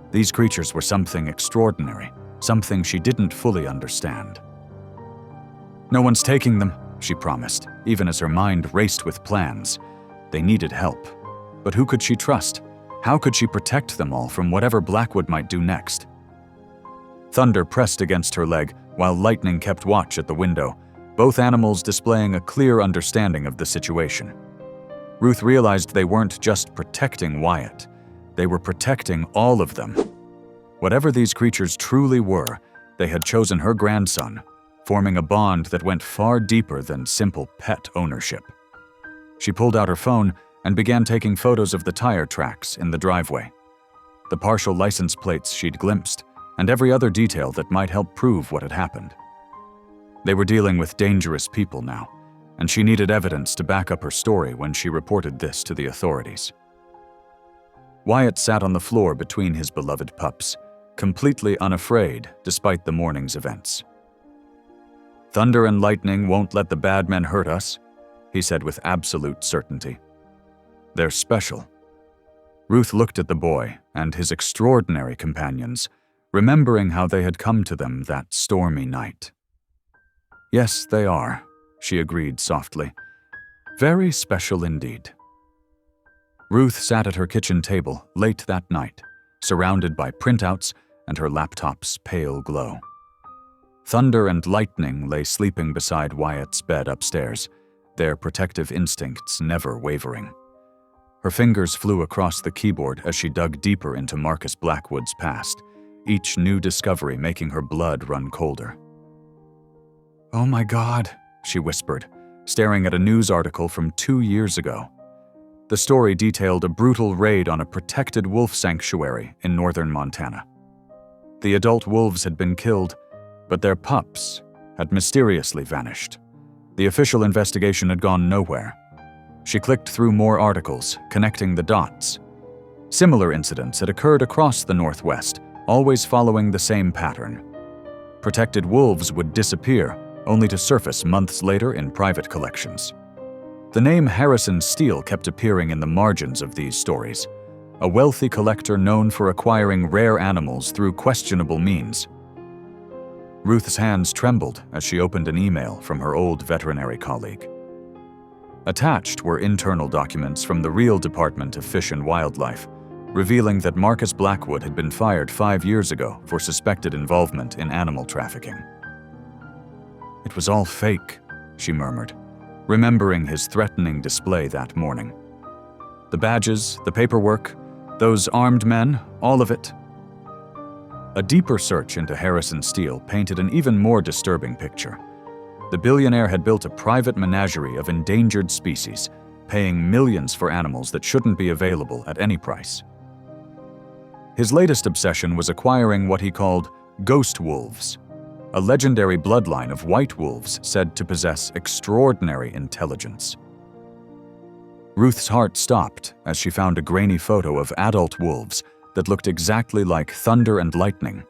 Speaker 1: These creatures were something extraordinary, something she didn't fully understand. "No one's taking them," she promised, even as her mind raced with plans. They needed help. But who could she trust? How could she protect them all from whatever Blackwood might do next? Thunder pressed against her leg while Lightning kept watch at the window, both animals displaying a clear understanding of the situation. Ruth realized they weren't just protecting Wyatt. They were protecting all of them. Whatever these creatures truly were, they had chosen her grandson, forming a bond that went far deeper than simple pet ownership. She pulled out her phone and began taking photos of the tire tracks in the driveway, the partial license plates she'd glimpsed, and every other detail that might help prove what had happened. They were dealing with dangerous people now, and she needed evidence to back up her story when she reported this to the authorities. Wyatt sat on the floor between his beloved pups, completely unafraid despite the morning's events. "Thunder and lightning won't let the bad men hurt us," he said with absolute certainty. "They're special." Ruth looked at the boy and his extraordinary companions, remembering how they had come to them that stormy night. "Yes, they are," she agreed softly. "Very special indeed." Ruth sat at her kitchen table late that night, surrounded by printouts and her laptop's pale glow. Thunder and Lightning lay sleeping beside Wyatt's bed upstairs, their protective instincts never wavering. Her fingers flew across the keyboard as she dug deeper into Marcus Blackwood's past, each new discovery making her blood run colder. "Oh my God," she whispered, staring at a news article from 2 years ago. The story detailed a brutal raid on a protected wolf sanctuary in northern Montana. The adult wolves had been killed, but their pups had mysteriously vanished. The official investigation had gone nowhere. She clicked through more articles, connecting the dots. Similar incidents had occurred across the Northwest, always following the same pattern. Protected wolves would disappear, only to surface months later in private collections. The name Harrison Steele kept appearing in the margins of these stories, a wealthy collector known for acquiring rare animals through questionable means. Ruth's hands trembled as she opened an email from her old veterinary colleague. Attached were internal documents from the real Department of Fish and Wildlife, revealing that Marcus Blackwood had been fired 5 years ago for suspected involvement in animal trafficking. "It was all fake," she murmured, remembering his threatening display that morning. The badges, the paperwork, those armed men, all of it. A deeper search into Harrison Steele painted an even more disturbing picture. The billionaire had built a private menagerie of endangered species, paying millions for animals that shouldn't be available at any price. His latest obsession was acquiring what he called ghost wolves, a legendary bloodline of white wolves said to possess extraordinary intelligence. Ruth's heart stopped as she found a grainy photo of adult wolves that looked exactly like Thunder and Lightning.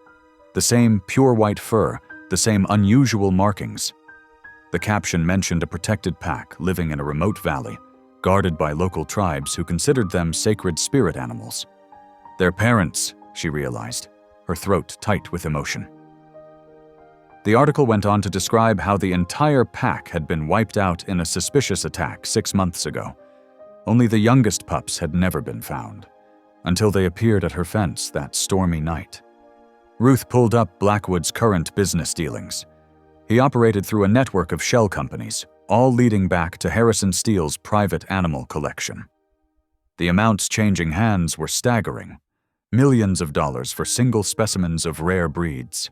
Speaker 1: The same pure white fur, the same unusual markings. The caption mentioned a protected pack living in a remote valley, guarded by local tribes who considered them sacred spirit animals. Their parents, she realized, her throat tight with emotion. The article went on to describe how the entire pack had been wiped out in a suspicious attack 6 months ago. Only the youngest pups had never been found, until they appeared at her fence that stormy night. Ruth pulled up Blackwood's current business dealings. He operated through a network of shell companies, all leading back to Harrison Steele's private animal collection. The amounts changing hands were staggering. Millions of dollars for single specimens of rare breeds.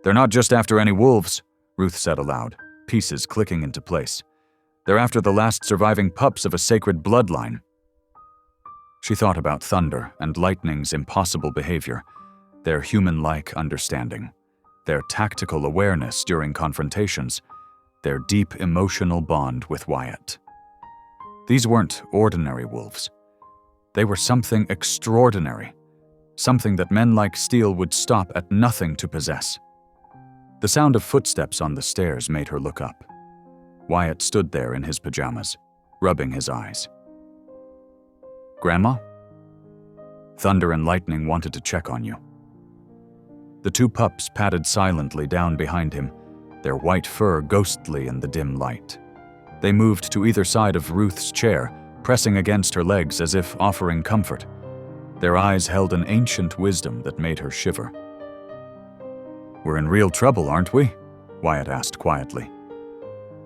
Speaker 1: "They're not just after any wolves," Ruth said aloud, pieces clicking into place. "They're after the last surviving pups of a sacred bloodline." She thought about Thunder and Lightning's impossible behavior, their human-like understanding, their tactical awareness during confrontations, their deep emotional bond with Wyatt. These weren't ordinary wolves. They were something extraordinary, something that men like Steele would stop at nothing to possess. The sound of footsteps on the stairs made her look up. Wyatt stood there in his pajamas, rubbing his eyes. "Grandma?" "Thunder and Lightning wanted to check on you." The 2 pups padded silently down behind him, their white fur ghostly in the dim light. They moved to either side of Ruth's chair, pressing against her legs as if offering comfort. Their eyes held an ancient wisdom that made her shiver. "We're in real trouble, aren't we?" Wyatt asked quietly.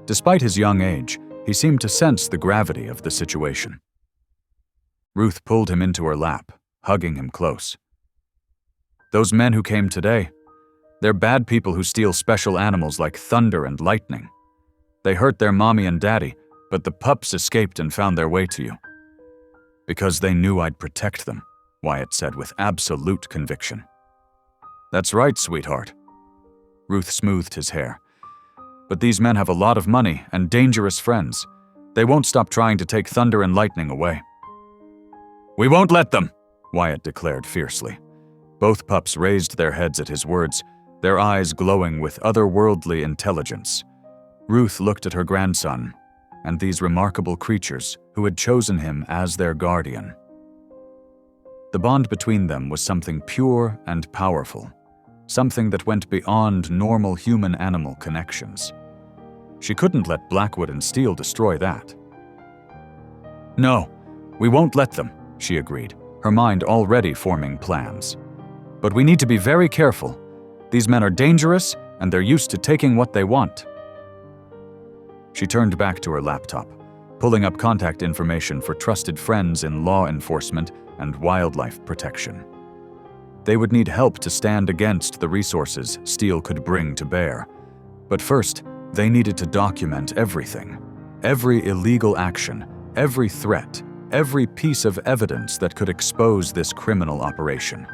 Speaker 1: Despite his young age, he seemed to sense the gravity of the situation. Ruth pulled him into her lap, hugging him close. "Those men who came today, they're bad people who steal special animals like thunder and lightning. They hurt their mommy and daddy, but the pups escaped and found their way to you." "Because they knew I'd protect them," Wyatt said with absolute conviction. "That's right, sweetheart." Ruth smoothed his hair. "But these men have a lot of money and dangerous friends. They won't stop trying to take thunder and lightning away." "We won't let them," Wyatt declared fiercely. Both pups raised their heads at his words, their eyes glowing with otherworldly intelligence. Ruth looked at her grandson and these remarkable creatures who had chosen him as their guardian. The bond between them was something pure and powerful, something that went beyond normal human-animal connections. She couldn't let Blackwood and Steele destroy that. "No, we won't let them," she agreed, her mind already forming plans. "But we need to be very careful. These men are dangerous, and they're used to taking what they want." She turned back to her laptop, pulling up contact information for trusted friends in law enforcement and wildlife protection. They would need help to stand against the resources Steele could bring to bear. But first, they needed to document everything. Every illegal action, every threat, every piece of evidence that could expose this criminal operation.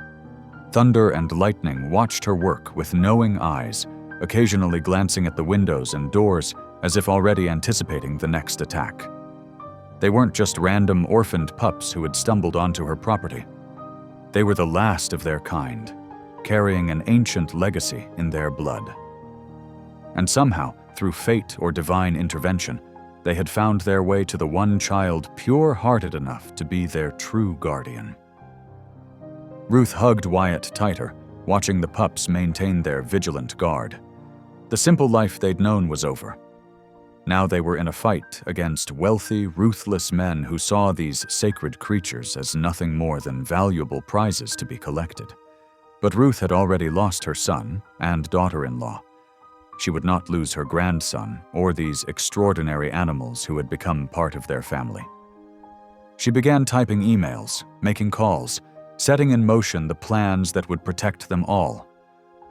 Speaker 1: Thunder and Lightning watched her work with knowing eyes, occasionally glancing at the windows and doors as if already anticipating the next attack. They weren't just random orphaned pups who had stumbled onto her property. They were the last of their kind, carrying an ancient legacy in their blood. And somehow, through fate or divine intervention, they had found their way to the one child pure-hearted enough to be their true guardian. Ruth hugged Wyatt tighter, watching the pups maintain their vigilant guard. The simple life they'd known was over. Now they were in a fight against wealthy, ruthless men who saw these sacred creatures as nothing more than valuable prizes to be collected. But Ruth had already lost her son and daughter-in-law. She would not lose her grandson or these extraordinary animals who had become part of their family. She began typing emails, making calls, setting in motion the plans that would protect them all.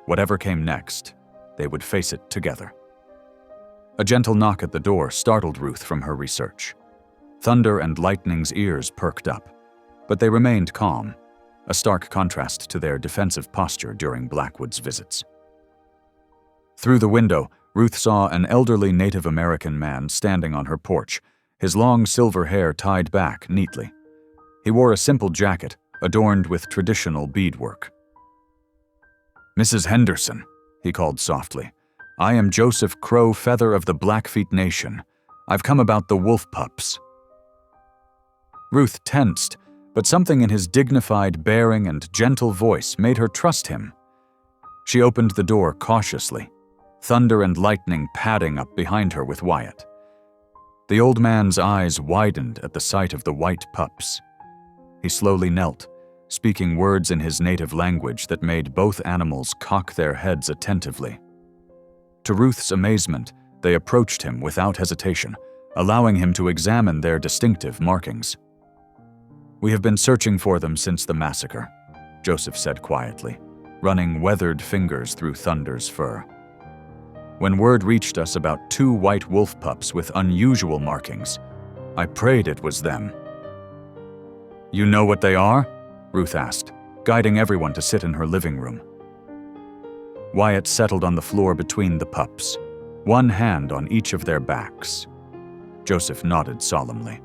Speaker 1: Whatever came next, they would face it together. A gentle knock at the door startled Ruth from her research. Thunder and Lightning's ears perked up, but they remained calm, a stark contrast to their defensive posture during Blackwood's visits. Through the window, Ruth saw an elderly Native American man standing on her porch, his long silver hair tied back neatly. He wore a simple jacket, adorned with traditional beadwork. "Mrs. Henderson," he called softly, "I am Joseph Crow Feather of the Blackfeet Nation. I've come about the wolf pups." Ruth tensed, but something in his dignified bearing and gentle voice made her trust him. She opened the door cautiously, Thunder and Lightning padding up behind her with Wyatt. The old man's eyes widened at the sight of the white pups. He slowly knelt, speaking words in his native language that made both animals cock their heads attentively. To Ruth's amazement, they approached him without hesitation, allowing him to examine their distinctive markings. "We have been searching for them since the massacre," Joseph said quietly, running weathered fingers through Thunder's fur. "When word reached us about 2 white wolf pups with unusual markings, I prayed it was them." "You know what they are?" Ruth asked, guiding everyone to sit in her living room. Wyatt settled on the floor between the pups, one hand on each of their backs. Joseph nodded solemnly.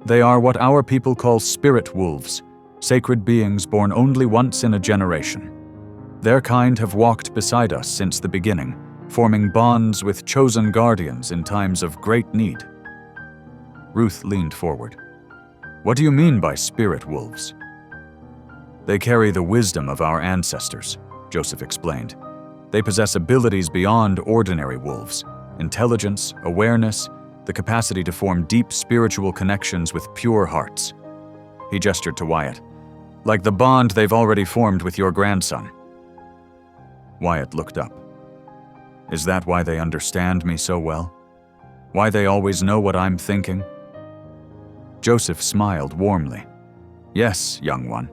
Speaker 1: "They are what our people call spirit wolves, sacred beings born only once in a generation. Their kind have walked beside us since the beginning, forming bonds with chosen guardians in times of great need." Ruth leaned forward. "What do you mean by spirit wolves?" "They carry the wisdom of our ancestors," Joseph explained. They possess abilities beyond ordinary wolves: intelligence, awareness, the capacity to form deep spiritual connections with pure hearts. He gestured to Wyatt. Like the bond they've already formed with your grandson. Wyatt looked up. Is that why they understand me so well? Why they always know what I'm thinking? Joseph smiled warmly. Yes, young one.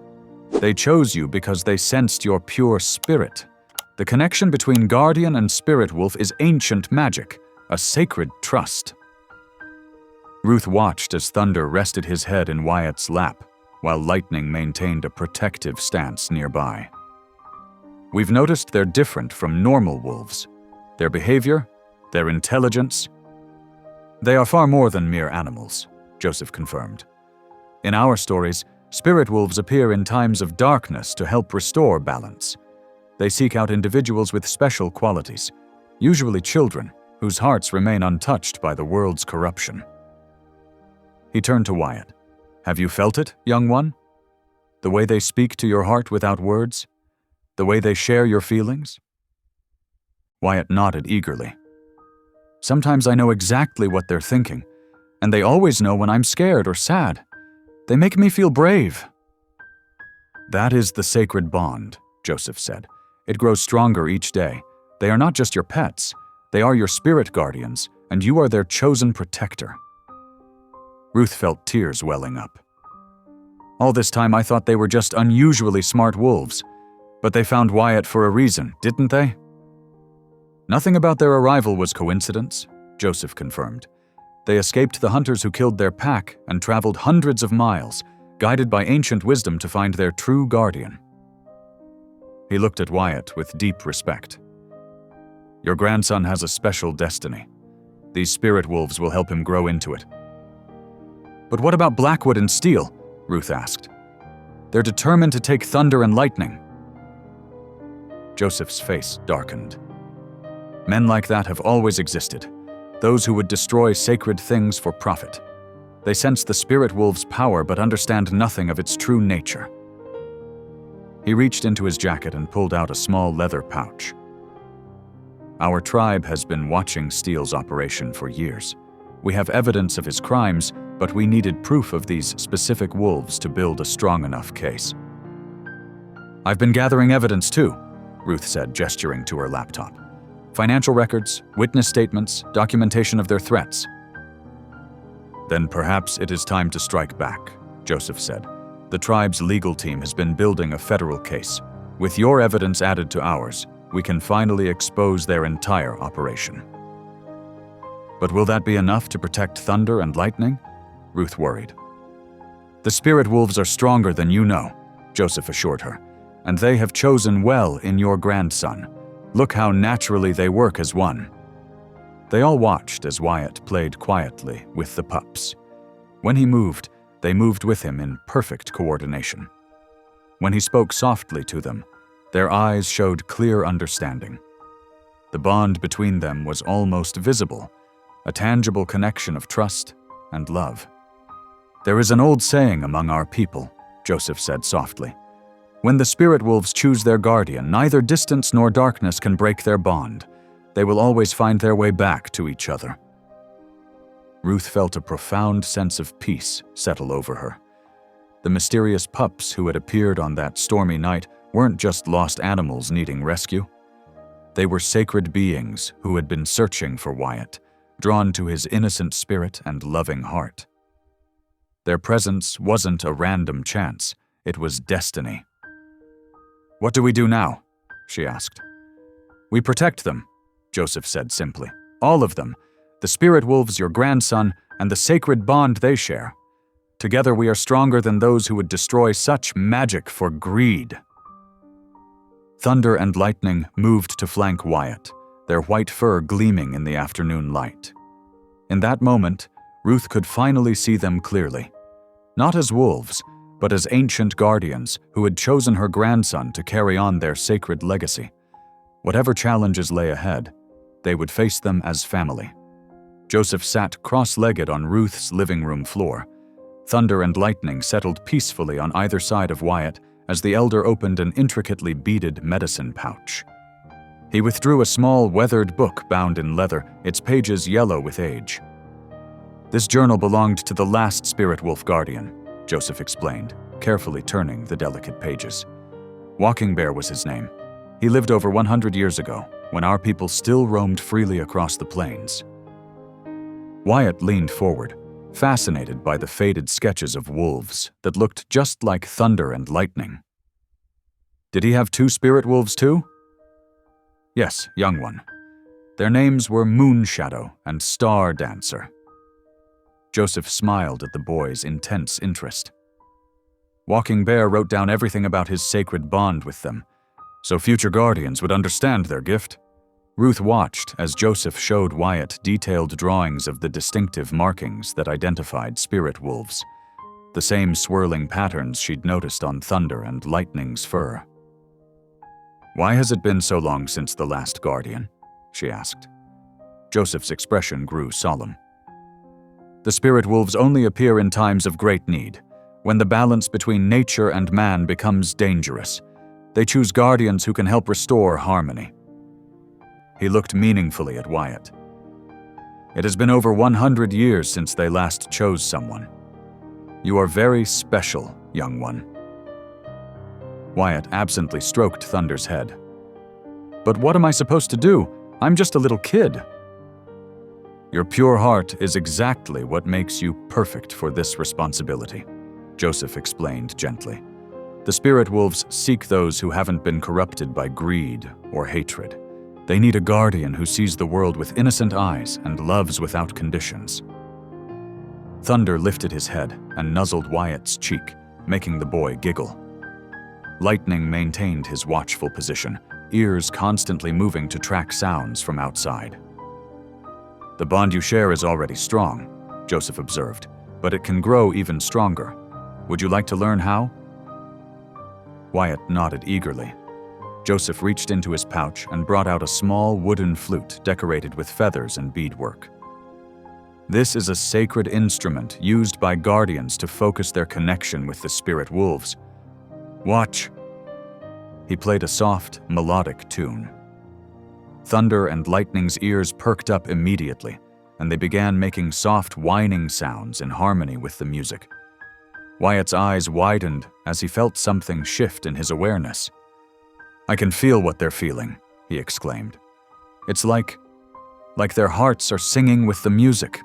Speaker 1: They chose you because they sensed your pure spirit. The connection between Guardian and Spirit Wolf is ancient magic, a sacred trust. Ruth watched as Thunder rested his head in Wyatt's lap, while Lightning maintained a protective stance nearby. We've noticed they're different from normal wolves. Their behavior, their intelligence. They are far more than mere animals, Joseph confirmed. In our stories, spirit wolves appear in times of darkness to help restore balance. They seek out individuals with special qualities, usually children, whose hearts remain untouched by the world's corruption. He turned to Wyatt. Have you felt it, young one? The way they speak to your heart without words? The way they share your feelings? Wyatt nodded eagerly. Sometimes I know exactly what they're thinking, and they always know when I'm scared or sad. They make me feel brave. That is the sacred bond, Joseph said. It grows stronger each day. They are not just your pets. They are your spirit guardians, and you are their chosen protector. Ruth felt tears welling up. All this time I thought they were just unusually smart wolves, but they found Wyatt for a reason, didn't they? Nothing about their arrival was coincidence, Joseph confirmed. They escaped the hunters who killed their pack and traveled hundreds of miles, guided by ancient wisdom to find their true guardian. He looked at Wyatt with deep respect. Your grandson has a special destiny. These spirit wolves will help him grow into it. But what about Blackwood and Steel? Ruth asked. They're determined to take Thunder and Lightning. Joseph's face darkened. Men like that have always existed, those who would destroy sacred things for profit. They sense the spirit wolf's power but understand nothing of its true nature. He reached into his jacket and pulled out a small leather pouch. Our tribe has been watching Steele's operation for years. We have evidence of his crimes, but we needed proof of these specific wolves to build a strong enough case. I've been gathering evidence too, Ruth said, gesturing to her laptop. Financial records, witness statements, documentation of their threats. Then perhaps it is time to strike back, Joseph said. The tribe's legal team has been building a federal case. With your evidence added to ours, we can finally expose their entire operation. But will that be enough to protect Thunder and Lightning? Ruth worried. The spirit wolves are stronger than you know, Joseph assured her, and they have chosen well in your grandson. Look how naturally they work as one. They all watched as Wyatt played quietly with the pups. When he moved, they moved with him in perfect coordination. When he spoke softly to them, their eyes showed clear understanding. The bond between them was almost visible, a tangible connection of trust and love. There is an old saying among our people, Joseph said softly. When the spirit wolves choose their guardian, neither distance nor darkness can break their bond. They will always find their way back to each other. Ruth felt a profound sense of peace settle over her. The mysterious pups who had appeared on that stormy night weren't just lost animals needing rescue. They were sacred beings who had been searching for Wyatt, drawn to his innocent spirit and loving heart. Their presence wasn't a random chance, it was destiny. What do we do now? She asked. We protect them, Joseph said simply. All of them. The spirit wolves, your grandson, and the sacred bond they share. Together we are stronger than those who would destroy such magic for greed. Thunder and Lightning moved to flank Wyatt, their white fur gleaming in the afternoon light. In that moment, Ruth could finally see them clearly. Not as wolves, but as ancient guardians who had chosen her grandson to carry on their sacred legacy. Whatever challenges lay ahead, they would face them as family. Joseph sat cross-legged on Ruth's living room floor. Thunder and Lightning settled peacefully on either side of Wyatt as the elder opened an intricately beaded medicine pouch. He withdrew a small, weathered book bound in leather, its pages yellow with age. "This journal belonged to the last Spirit Wolf Guardian," Joseph explained, carefully turning the delicate pages. "Walking Bear was his name. He lived over 100 years ago, when our people still roamed freely across the plains." Wyatt leaned forward, fascinated by the faded sketches of wolves that looked just like thunder and lightning. "Did he have 2 spirit wolves too?" "Yes, young one. Their names were Moonshadow and Star Dancer." Joseph smiled at the boy's intense interest. "Walking Bear wrote down everything about his sacred bond with them, so future guardians would understand their gift." Ruth watched as Joseph showed Wyatt detailed drawings of the distinctive markings that identified spirit wolves, the same swirling patterns she'd noticed on Thunder and Lightning's fur. "Why has it been so long since the last guardian?" she asked. Joseph's expression grew solemn. "The spirit wolves only appear in times of great need, when the balance between nature and man becomes dangerous. They choose guardians who can help restore harmony." He looked meaningfully at Wyatt. "It has been over 100 years since they last chose someone. You are very special, young one." Wyatt absently stroked Thunder's head. "But what am I supposed to do? I'm just a little kid." "Your pure heart is exactly what makes you perfect for this responsibility," Joseph explained gently. "The spirit wolves seek those who haven't been corrupted by greed or hatred. They need a guardian who sees the world with innocent eyes and loves without conditions." Thunder lifted his head and nuzzled Wyatt's cheek, making the boy giggle. Lightning maintained his watchful position, ears constantly moving to track sounds from outside. "The bond you share is already strong," Joseph observed, "but it can grow even stronger. Would you like to learn how?" Wyatt nodded eagerly. Joseph reached into his pouch and brought out a small wooden flute decorated with feathers and beadwork. "This is a sacred instrument used by guardians to focus their connection with the spirit wolves. Watch." He played a soft, melodic tune. Thunder and Lightning's ears perked up immediately, and they began making soft whining sounds in harmony with the music. Wyatt's eyes widened as he felt something shift in his awareness. "I can feel what they're feeling," he exclaimed. "It's like their hearts are singing with the music."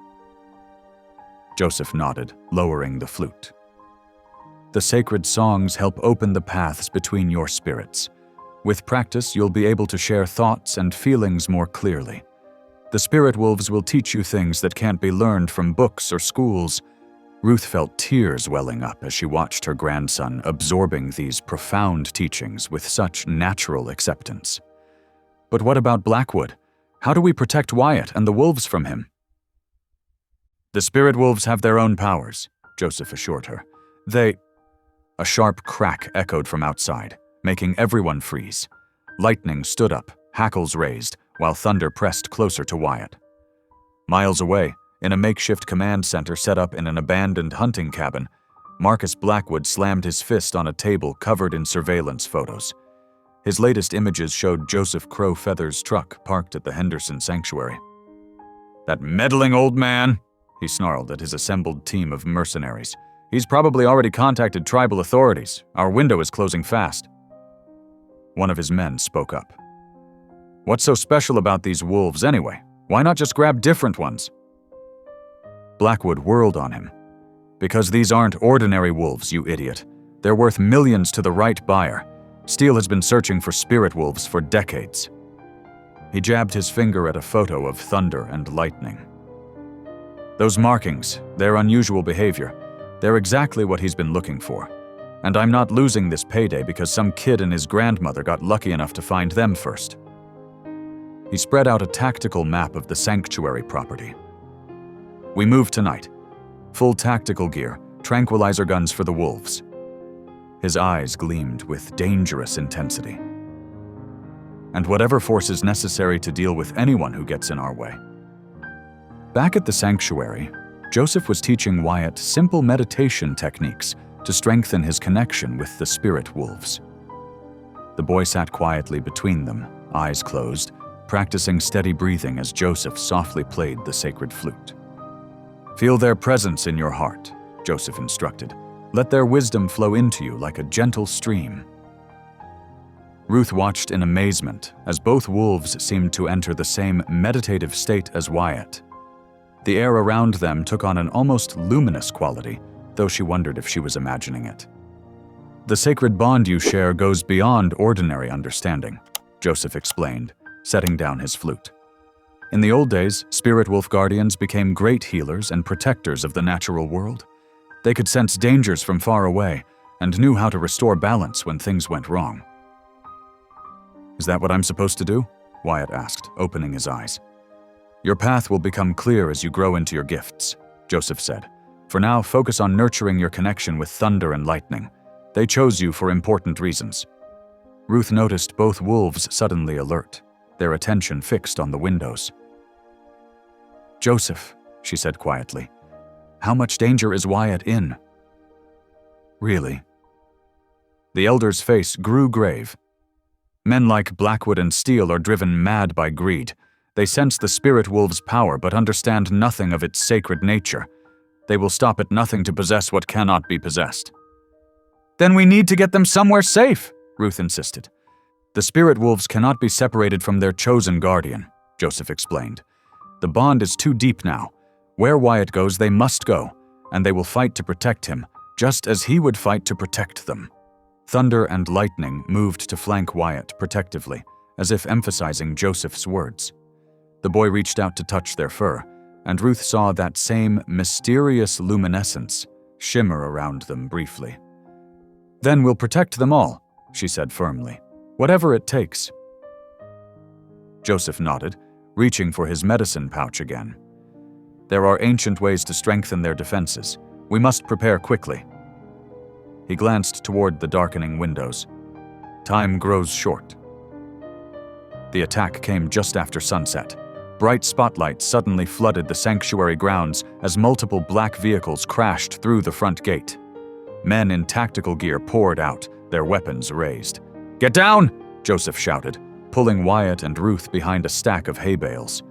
Speaker 1: Joseph nodded, lowering the flute. "The sacred songs help open the paths between your spirits. With practice, you'll be able to share thoughts and feelings more clearly. The spirit wolves will teach you things that can't be learned from books or schools." Ruth felt tears welling up as she watched her grandson absorbing these profound teachings with such natural acceptance. "But what about Blackwood? How do we protect Wyatt and the wolves from him?" "The spirit wolves have their own powers," Joseph assured her. A sharp crack echoed from outside, making everyone freeze. Lightning stood up, hackles raised, while Thunder pressed closer to Wyatt. Miles away, in a makeshift command center set up in an abandoned hunting cabin, Marcus Blackwood slammed his fist on a table covered in surveillance photos. His latest images showed Joseph Crow Feather's truck parked at the Henderson Sanctuary. "That meddling old man!" he snarled at his assembled team of mercenaries. "He's probably already contacted tribal authorities. Our window is closing fast." One of his men spoke up. "What's so special about these wolves anyway? Why not just grab different ones?" Blackwood whirled on him. "Because these aren't ordinary wolves, you idiot. They're worth millions to the right buyer. Steele has been searching for spirit wolves for decades." He jabbed his finger at a photo of Thunder and Lightning. "Those markings, their unusual behavior, they're exactly what he's been looking for. And I'm not losing this payday because some kid and his grandmother got lucky enough to find them first." He spread out a tactical map of the sanctuary property. "We move tonight. Full tactical gear, tranquilizer guns for the wolves." His eyes gleamed with dangerous intensity. "And whatever force is necessary to deal with anyone who gets in our way." Back at the sanctuary, Joseph was teaching Wyatt simple meditation techniques to strengthen his connection with the spirit wolves. The boy sat quietly between them, eyes closed, practicing steady breathing as Joseph softly played the sacred flute. "Feel their presence in your heart," Joseph instructed. "Let their wisdom flow into you like a gentle stream." Ruth watched in amazement as both wolves seemed to enter the same meditative state as Wyatt. The air around them took on an almost luminous quality, though she wondered if she was imagining it. "The sacred bond you share goes beyond ordinary understanding," Joseph explained, setting down his flute. "In the old days, spirit wolf guardians became great healers and protectors of the natural world. They could sense dangers from far away and knew how to restore balance when things went wrong." "Is that what I'm supposed to do?" Wyatt asked, opening his eyes. "Your path will become clear as you grow into your gifts," Joseph said. "For now, focus on nurturing your connection with thunder and lightning. They chose you for important reasons." Ruth noticed both wolves suddenly alert, their attention fixed on the windows. "Joseph," she said quietly, "how much danger is Wyatt in?" "Really?" The elder's face grew grave. "Men like Blackwood and Steele are driven mad by greed. They sense the spirit wolf's power but understand nothing of its sacred nature. They will stop at nothing to possess what cannot be possessed." "Then we need to get them somewhere safe," Ruth insisted. "The spirit wolves cannot be separated from their chosen guardian," Joseph explained. "The bond is too deep now. Where Wyatt goes, they must go, and they will fight to protect him, just as he would fight to protect them." Thunder and lightning moved to flank Wyatt protectively, as if emphasizing Joseph's words. The boy reached out to touch their fur, and Ruth saw that same mysterious luminescence shimmer around them briefly. "Then we'll protect them all," she said firmly. "Whatever it takes." Joseph nodded, reaching for his medicine pouch again. "There are ancient ways to strengthen their defenses. We must prepare quickly." He glanced toward the darkening windows. Time grows short. The attack came just after sunset. Bright spotlights suddenly flooded the sanctuary grounds as multiple black vehicles crashed through the front gate. Men in tactical gear poured out, their weapons raised. "Get down!" Joseph shouted, pulling Wyatt and Ruth behind a stack of hay bales.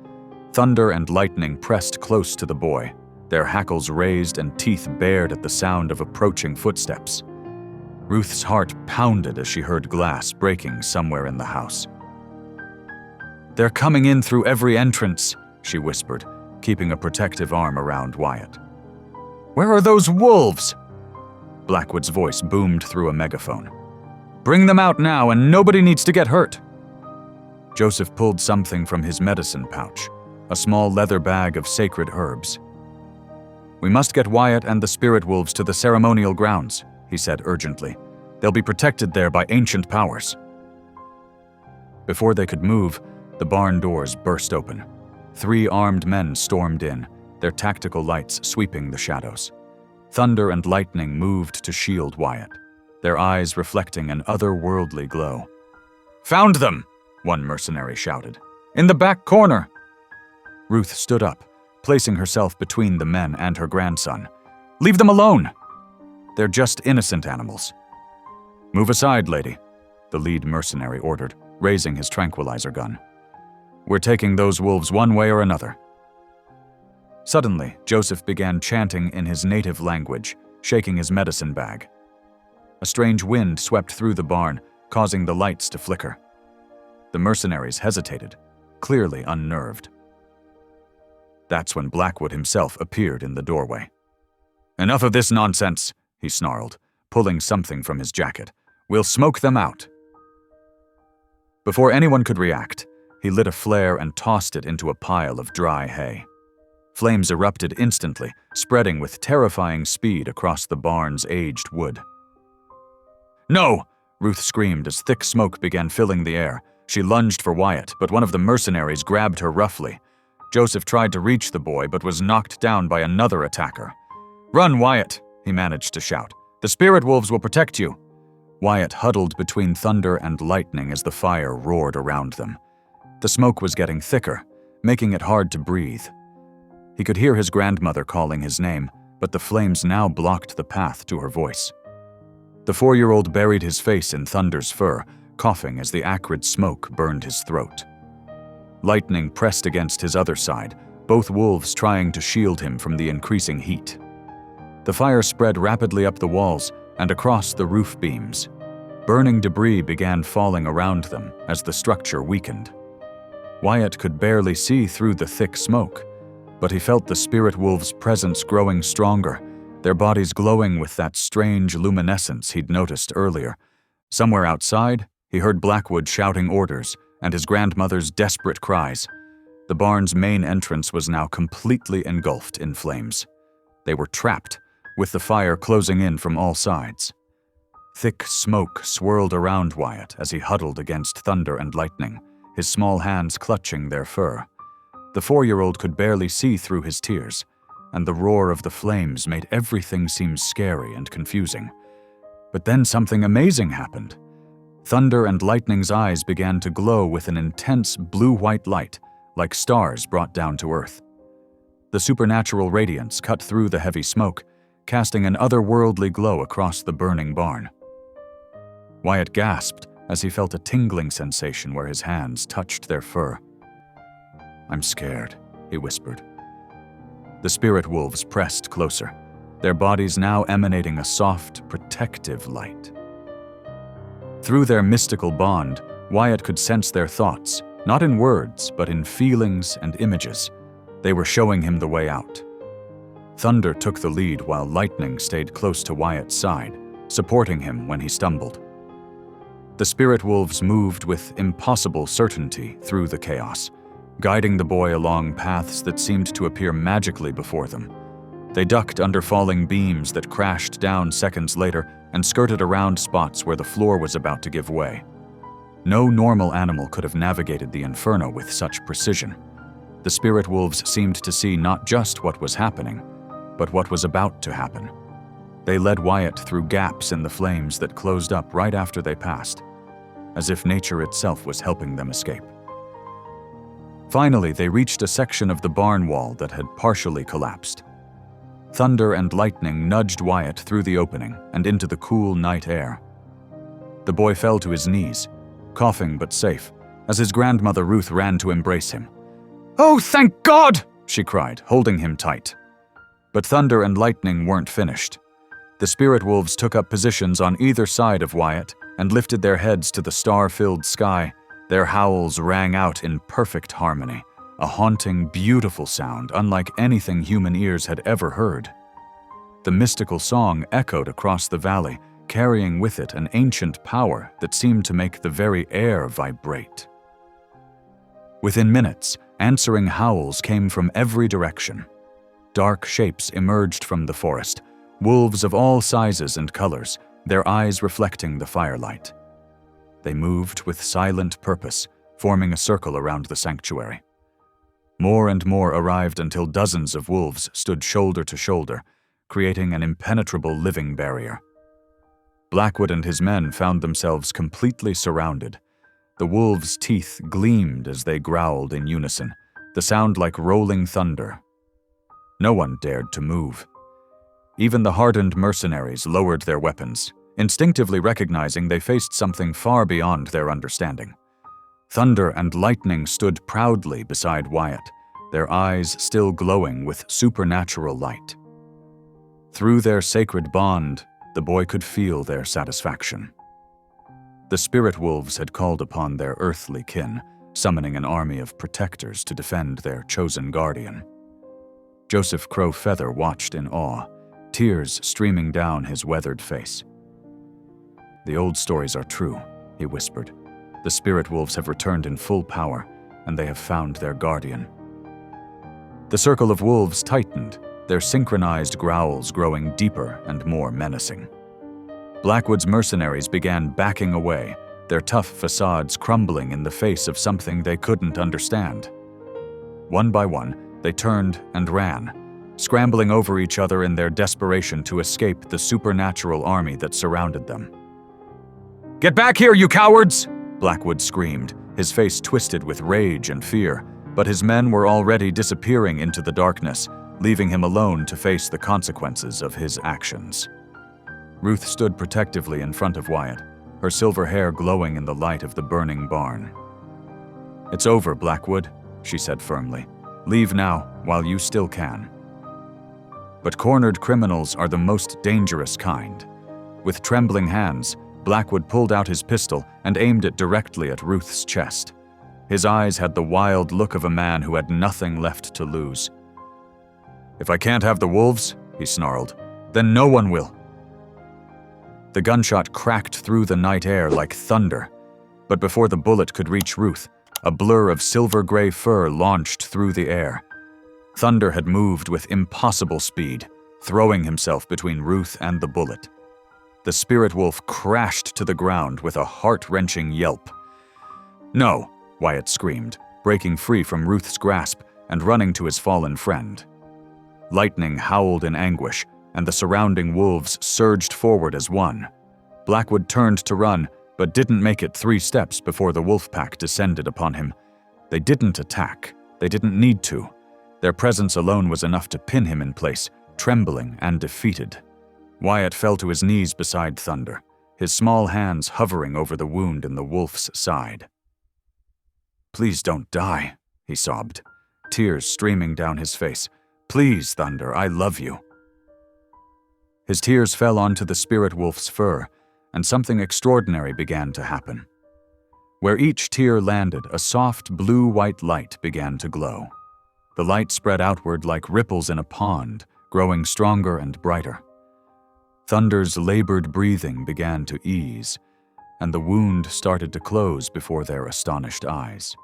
Speaker 1: Thunder and lightning pressed close to the boy, their hackles raised and teeth bared at the sound of approaching footsteps. Ruth's heart pounded as she heard glass breaking somewhere in the house. "They're coming in through every entrance," she whispered, keeping a protective arm around Wyatt. "Where are those wolves?" Blackwood's voice boomed through a megaphone. "Bring them out now, and nobody needs to get hurt." Joseph pulled something from his medicine pouch, a small leather bag of sacred herbs. "We must get Wyatt and the spirit wolves to the ceremonial grounds," he said urgently. "They'll be protected there by ancient powers." Before they could move, the barn doors burst open. 3 armed men stormed in, their tactical lights sweeping the shadows. Thunder and lightning moved to shield Wyatt, their eyes reflecting an otherworldly glow. "Found them!" one mercenary shouted. "In the back corner!" Ruth stood up, placing herself between the men and her grandson. "Leave them alone! They're just innocent animals." "Move aside, lady," the lead mercenary ordered, raising his tranquilizer gun. "We're taking those wolves one way or another." Suddenly, Joseph began chanting in his native language, shaking his medicine bag. A strange wind swept through the barn, causing the lights to flicker. The mercenaries hesitated, clearly unnerved. That's when Blackwood himself appeared in the doorway. "Enough of this nonsense," he snarled, pulling something from his jacket. "We'll smoke them out." Before anyone could react, he lit a flare and tossed it into a pile of dry hay. Flames erupted instantly, spreading with terrifying speed across the barn's aged wood. "No!" Ruth screamed as thick smoke began filling the air. She lunged for Wyatt, but one of the mercenaries grabbed her roughly. Joseph tried to reach the boy, but was knocked down by another attacker. "Run, Wyatt!" he managed to shout. "The spirit wolves will protect you." Wyatt huddled between thunder and lightning as the fire roared around them. The smoke was getting thicker, making it hard to breathe. He could hear his grandmother calling his name, but the flames now blocked the path to her voice. The 4-year-old buried his face in Thunder's fur, coughing as the acrid smoke burned his throat. Lightning pressed against his other side, both wolves trying to shield him from the increasing heat. The fire spread rapidly up the walls and across the roof beams. Burning debris began falling around them as the structure weakened. Wyatt could barely see through the thick smoke, but he felt the spirit wolves' presence growing stronger, their bodies glowing with that strange luminescence he'd noticed earlier. Somewhere outside, he heard Blackwood shouting orders and his grandmother's desperate cries. The barn's main entrance was now completely engulfed in flames. They were trapped, with the fire closing in from all sides. Thick smoke swirled around Wyatt as he huddled against Thunder and Lightning, his small hands clutching their fur. The 4-year-old could barely see through his tears, and the roar of the flames made everything seem scary and confusing. But then something amazing happened. Thunder and Lightning's eyes began to glow with an intense blue-white light, like stars brought down to earth. The supernatural radiance cut through the heavy smoke, casting an otherworldly glow across the burning barn. Wyatt gasped as he felt a tingling sensation where his hands touched their fur. "I'm scared," he whispered. The spirit wolves pressed closer, their bodies now emanating a soft, protective light. Through their mystical bond, Wyatt could sense their thoughts, not in words, but in feelings and images. They were showing him the way out. Thunder took the lead while Lightning stayed close to Wyatt's side, supporting him when he stumbled. The spirit wolves moved with impossible certainty through the chaos, guiding the boy along paths that seemed to appear magically before them. They ducked under falling beams that crashed down seconds later and skirted around spots where the floor was about to give way. No normal animal could have navigated the inferno with such precision. The spirit wolves seemed to see not just what was happening, but what was about to happen. They led Wyatt through gaps in the flames that closed up right after they passed, as if nature itself was helping them escape. Finally, they reached a section of the barn wall that had partially collapsed. Thunder and Lightning nudged Wyatt through the opening and into the cool night air. The boy fell to his knees, coughing but safe, as his grandmother Ruth ran to embrace him. "Oh, thank God!" she cried, holding him tight. But Thunder and Lightning weren't finished. The spirit wolves took up positions on either side of Wyatt and lifted their heads to the star-filled sky. Their howls rang out in perfect harmony, a haunting, beautiful sound unlike anything human ears had ever heard. The mystical song echoed across the valley, carrying with it an ancient power that seemed to make the very air vibrate. Within minutes, answering howls came from every direction. Dark shapes emerged from the forest, wolves of all sizes and colors, their eyes reflecting the firelight. They moved with silent purpose, forming a circle around the sanctuary. More and more arrived until dozens of wolves stood shoulder to shoulder, creating an impenetrable living barrier. Blackwood and his men found themselves completely surrounded. The wolves' teeth gleamed as they growled in unison, the sound like rolling thunder. No one dared to move. Even the hardened mercenaries lowered their weapons, instinctively recognizing they faced something far beyond their understanding. Thunder and Lightning stood proudly beside Wyatt, their eyes still glowing with supernatural light. Through their sacred bond, the boy could feel their satisfaction. The spirit wolves had called upon their earthly kin, summoning an army of protectors to defend their chosen guardian. Joseph Crow Feather watched in awe, tears streaming down his weathered face. "The old stories are true," he whispered. "The spirit wolves have returned in full power, and they have found their guardian." The circle of wolves tightened, their synchronized growls growing deeper and more menacing. Blackwood's mercenaries began backing away, their tough facades crumbling in the face of something they couldn't understand. One by one, they turned and ran, scrambling over each other in their desperation to escape the supernatural army that surrounded them. "Get back here, you cowards!" Blackwood screamed, his face twisted with rage and fear, but his men were already disappearing into the darkness, leaving him alone to face the consequences of his actions. Ruth stood protectively in front of Wyatt, her silver hair glowing in the light of the burning barn. "It's over, Blackwood," she said firmly. "Leave now, while you still can." But cornered criminals are the most dangerous kind. With trembling hands, Blackwood pulled out his pistol and aimed it directly at Ruth's chest. His eyes had the wild look of a man who had nothing left to lose. "If I can't have the wolves," he snarled, "then no one will." The gunshot cracked through the night air like thunder, but before the bullet could reach Ruth, a blur of silver-gray fur launched through the air. Thunder had moved with impossible speed, throwing himself between Ruth and the bullet. The spirit wolf crashed to the ground with a heart-wrenching yelp. "No!" Wyatt screamed, breaking free from Ruth's grasp and running to his fallen friend. Lightning howled in anguish, and the surrounding wolves surged forward as one. Blackwood turned to run, but didn't make it 3 steps before the wolf pack descended upon him. They didn't attack. They didn't need to. Their presence alone was enough to pin him in place, trembling and defeated. Wyatt fell to his knees beside Thunder, his small hands hovering over the wound in the wolf's side. "Please don't die," he sobbed, tears streaming down his face. "Please, Thunder, I love you." His tears fell onto the spirit wolf's fur, and something extraordinary began to happen. Where each tear landed, a soft blue-white light began to glow. The light spread outward like ripples in a pond, growing stronger and brighter. Thunder's labored breathing began to ease, and the wound started to close before their astonished eyes.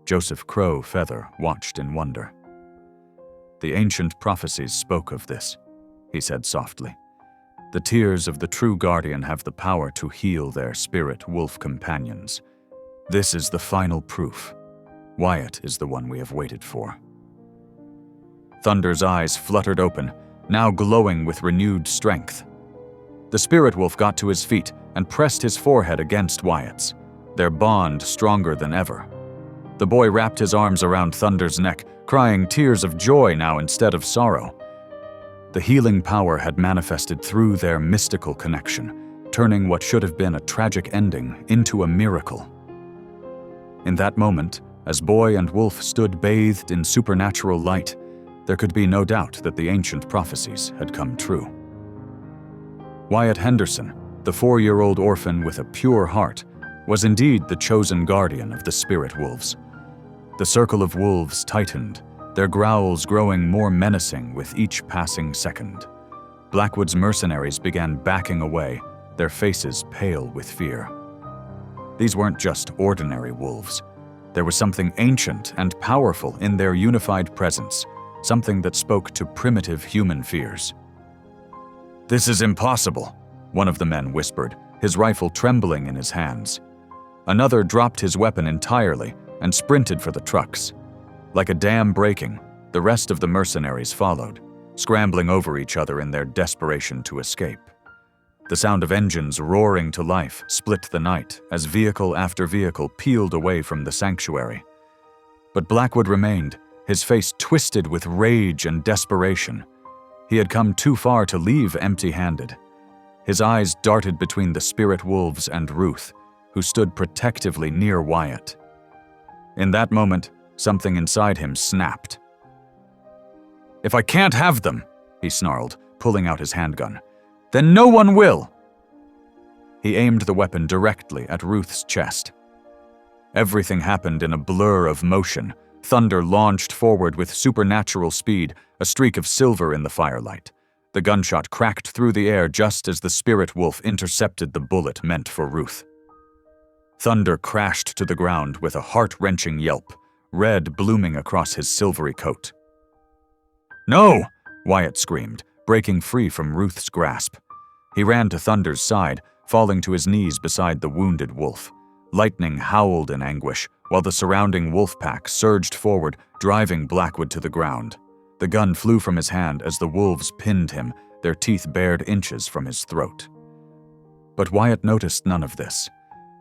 Speaker 1: Joseph Crow Feather watched in wonder. "The ancient prophecies spoke of this," he said softly. "The tears of the true guardian have the power to heal their spirit wolf companions. This is the final proof. Wyatt is the one we have waited for." Thunder's eyes fluttered open, now glowing with renewed strength. The spirit wolf got to his feet and pressed his forehead against Wyatt's, their bond stronger than ever. The boy wrapped his arms around Thunder's neck, crying tears of joy now instead of sorrow. The healing power had manifested through their mystical connection, turning what should have been a tragic ending into a miracle. In that moment, as boy and wolf stood bathed in supernatural light, there could be no doubt that the ancient prophecies had come true. Wyatt Henderson, the 4-year-old orphan with a pure heart, was indeed the chosen guardian of the spirit wolves. The circle of wolves tightened, their growls growing more menacing with each passing second. Blackwood's mercenaries began backing away, their faces pale with fear. These weren't just ordinary wolves. There was something ancient and powerful in their unified presence, something that spoke to primitive human fears. "This is impossible," one of the men whispered, his rifle trembling in his hands. Another dropped his weapon entirely and sprinted for the trucks. Like a dam breaking, the rest of the mercenaries followed, scrambling over each other in their desperation to escape. The sound of engines roaring to life split the night as vehicle after vehicle peeled away from the sanctuary. But Blackwood remained, his face twisted with rage and desperation. He had come too far to leave empty-handed. His eyes darted between the spirit wolves and Ruth, who stood protectively near Wyatt. In that moment, something inside him snapped. "If I can't have them," he snarled, pulling out his handgun, "then no one will!" He aimed the weapon directly at Ruth's chest. Everything happened in a blur of motion. Thunder launched forward with supernatural speed, a streak of silver in the firelight. The gunshot cracked through the air just as the spirit wolf intercepted the bullet meant for Ruth. Thunder crashed to the ground with a heart-wrenching yelp, red blooming across his silvery coat. "No!" Wyatt screamed, breaking free from Ruth's grasp. He ran to Thunder's side, falling to his knees beside the wounded wolf. Lightning howled in anguish, while the surrounding wolf pack surged forward, driving Blackwood to the ground. The gun flew from his hand as the wolves pinned him, their teeth bared inches from his throat. But Wyatt noticed none of this.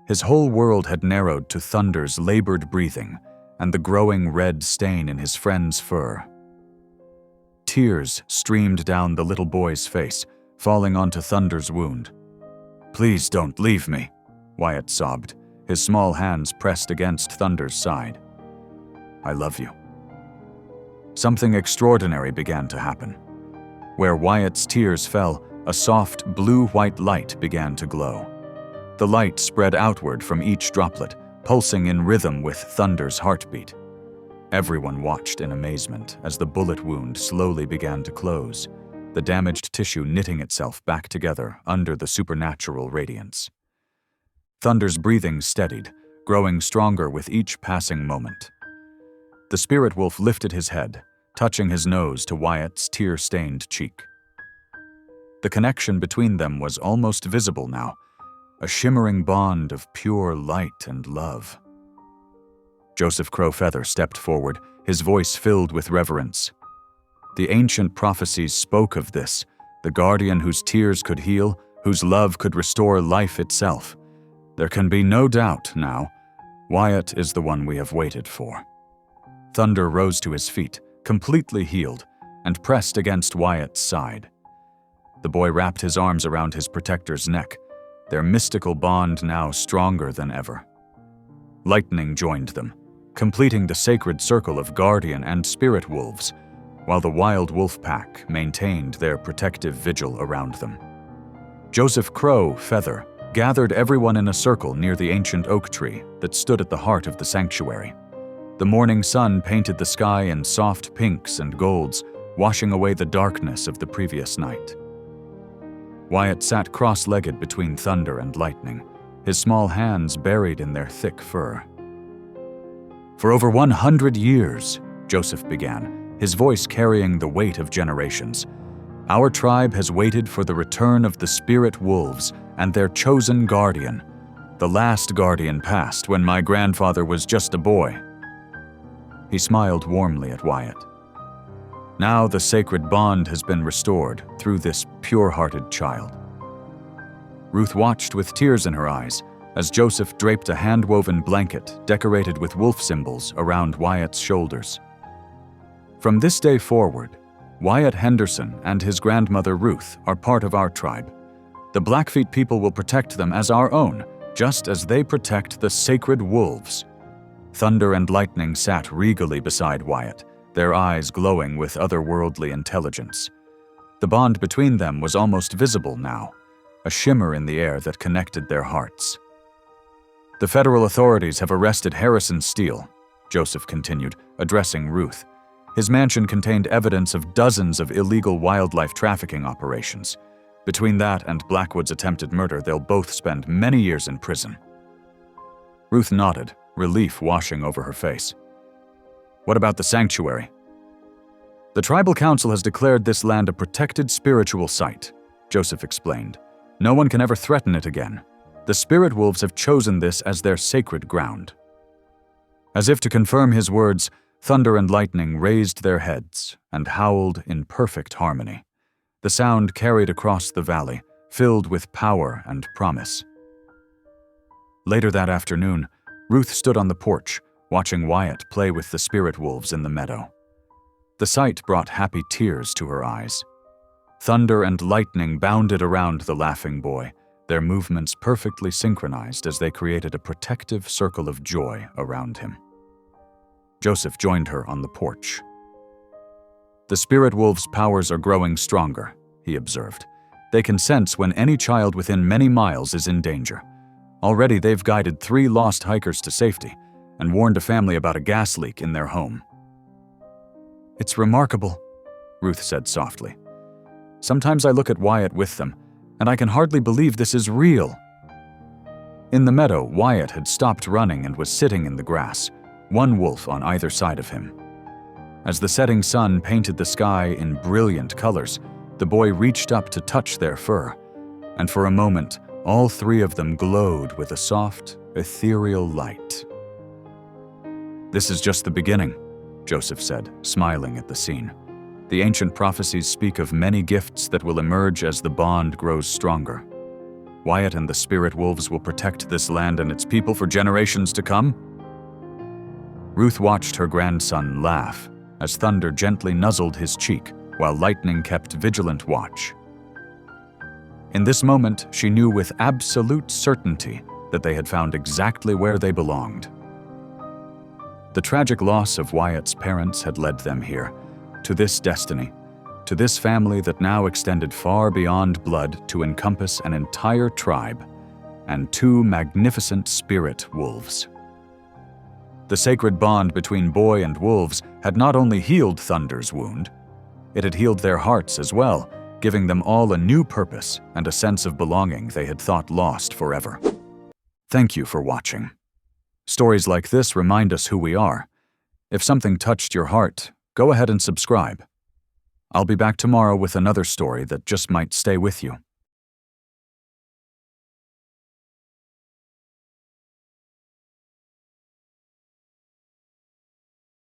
Speaker 1: His whole world had narrowed to Thunder's labored breathing and the growing red stain in his friend's fur. Tears streamed down the little boy's face, falling onto Thunder's wound. Please don't leave me, Wyatt sobbed, his small hands pressed against Thunder's side. I love you. Something extraordinary began to happen. Where Wyatt's tears fell, a soft blue-white light began to glow. The light spread outward from each droplet, pulsing in rhythm with Thunder's heartbeat. Everyone watched in amazement as the bullet wound slowly began to close, the damaged tissue knitting itself back together under the supernatural radiance. Thunder's breathing steadied, growing stronger with each passing moment. The spirit wolf lifted his head, touching his nose to Wyatt's tear-stained cheek. The connection between them was almost visible now, a shimmering bond of pure light and love. Joseph Crowfeather stepped forward, his voice filled with reverence. The ancient prophecies spoke of this, the guardian whose tears could heal, whose love could restore life itself. There can be no doubt now, Wyatt is the one we have waited for. Thunder rose to his feet, completely healed, and pressed against Wyatt's side. The boy wrapped his arms around his protector's neck, their mystical bond now stronger than ever. Lightning joined them, completing the sacred circle of guardian and spirit wolves, while the wild wolf pack maintained their protective vigil around them. Joseph Crowfeather gathered everyone in a circle near the ancient oak tree that stood at the heart of the sanctuary. The morning sun painted the sky in soft pinks and golds, washing away the darkness of the previous night. Wyatt sat cross-legged between Thunder and Lightning, his small hands buried in their thick fur. For over 100 years, Joseph began, his voice carrying the weight of generations, our tribe has waited for the return of the spirit wolves and their chosen guardian. The last guardian passed when my grandfather was just a boy. He smiled warmly at Wyatt. Now the sacred bond has been restored through this pure-hearted child. Ruth watched with tears in her eyes as Joseph draped a hand-woven blanket decorated with wolf symbols around Wyatt's shoulders. From this day forward, Wyatt Henderson and his grandmother Ruth are part of our tribe. The Blackfeet people will protect them as our own, just as they protect the sacred wolves. Thunder and Lightning sat regally beside Wyatt, their eyes glowing with otherworldly intelligence. The bond between them was almost visible now, a shimmer in the air that connected their hearts. The federal authorities have arrested Harrison Steele, Joseph continued, addressing Ruth. His mansion contained evidence of dozens of illegal wildlife trafficking operations. Between that and Blackwood's attempted murder, they'll both spend many years in prison. Ruth nodded, relief washing over her face. What about the sanctuary? The tribal council has declared this land a protected spiritual site, Joseph explained. No one can ever threaten it again. The spirit wolves have chosen this as their sacred ground. As if to confirm his words, Thunder and Lightning raised their heads and howled in perfect harmony. The sound carried across the valley, filled with power and promise. Later that afternoon, Ruth stood on the porch, watching Wyatt play with the spirit wolves in the meadow. The sight brought happy tears to her eyes. Thunder and Lightning bounded around the laughing boy, their movements perfectly synchronized as they created a protective circle of joy around him. Joseph joined her on the porch. The spirit wolves' powers are growing stronger, he observed. They can sense when any child within many miles is in danger. Already they've guided 3 lost hikers to safety and warned a family about a gas leak in their home. It's remarkable, Ruth said softly. Sometimes I look at Wyatt with them, and I can hardly believe this is real. In the meadow, Wyatt had stopped running and was sitting in the grass, one wolf on either side of him. As the setting sun painted the sky in brilliant colors, the boy reached up to touch their fur, and for a moment, all 3 of them glowed with a soft, ethereal light. This is just the beginning, Joseph said, smiling at the scene. The ancient prophecies speak of many gifts that will emerge as the bond grows stronger. Wyatt and the spirit wolves will protect this land and its people for generations to come. Ruth watched her grandson laugh as Thunder gently nuzzled his cheek while Lightning kept vigilant watch. In this moment, she knew with absolute certainty that they had found exactly where they belonged. The tragic loss of Wyatt's parents had led them here, to this destiny, to this family that now extended far beyond blood to encompass an entire tribe and 2 magnificent spirit wolves. The sacred bond between boy and wolves had not only healed Thunder's wound, it had healed their hearts as well, giving them all a new purpose and a sense of belonging they had thought lost forever. Thank you for watching. Stories like this remind us who we are. If something touched your heart, go ahead and subscribe. I'll be back tomorrow with another story that just might stay with you.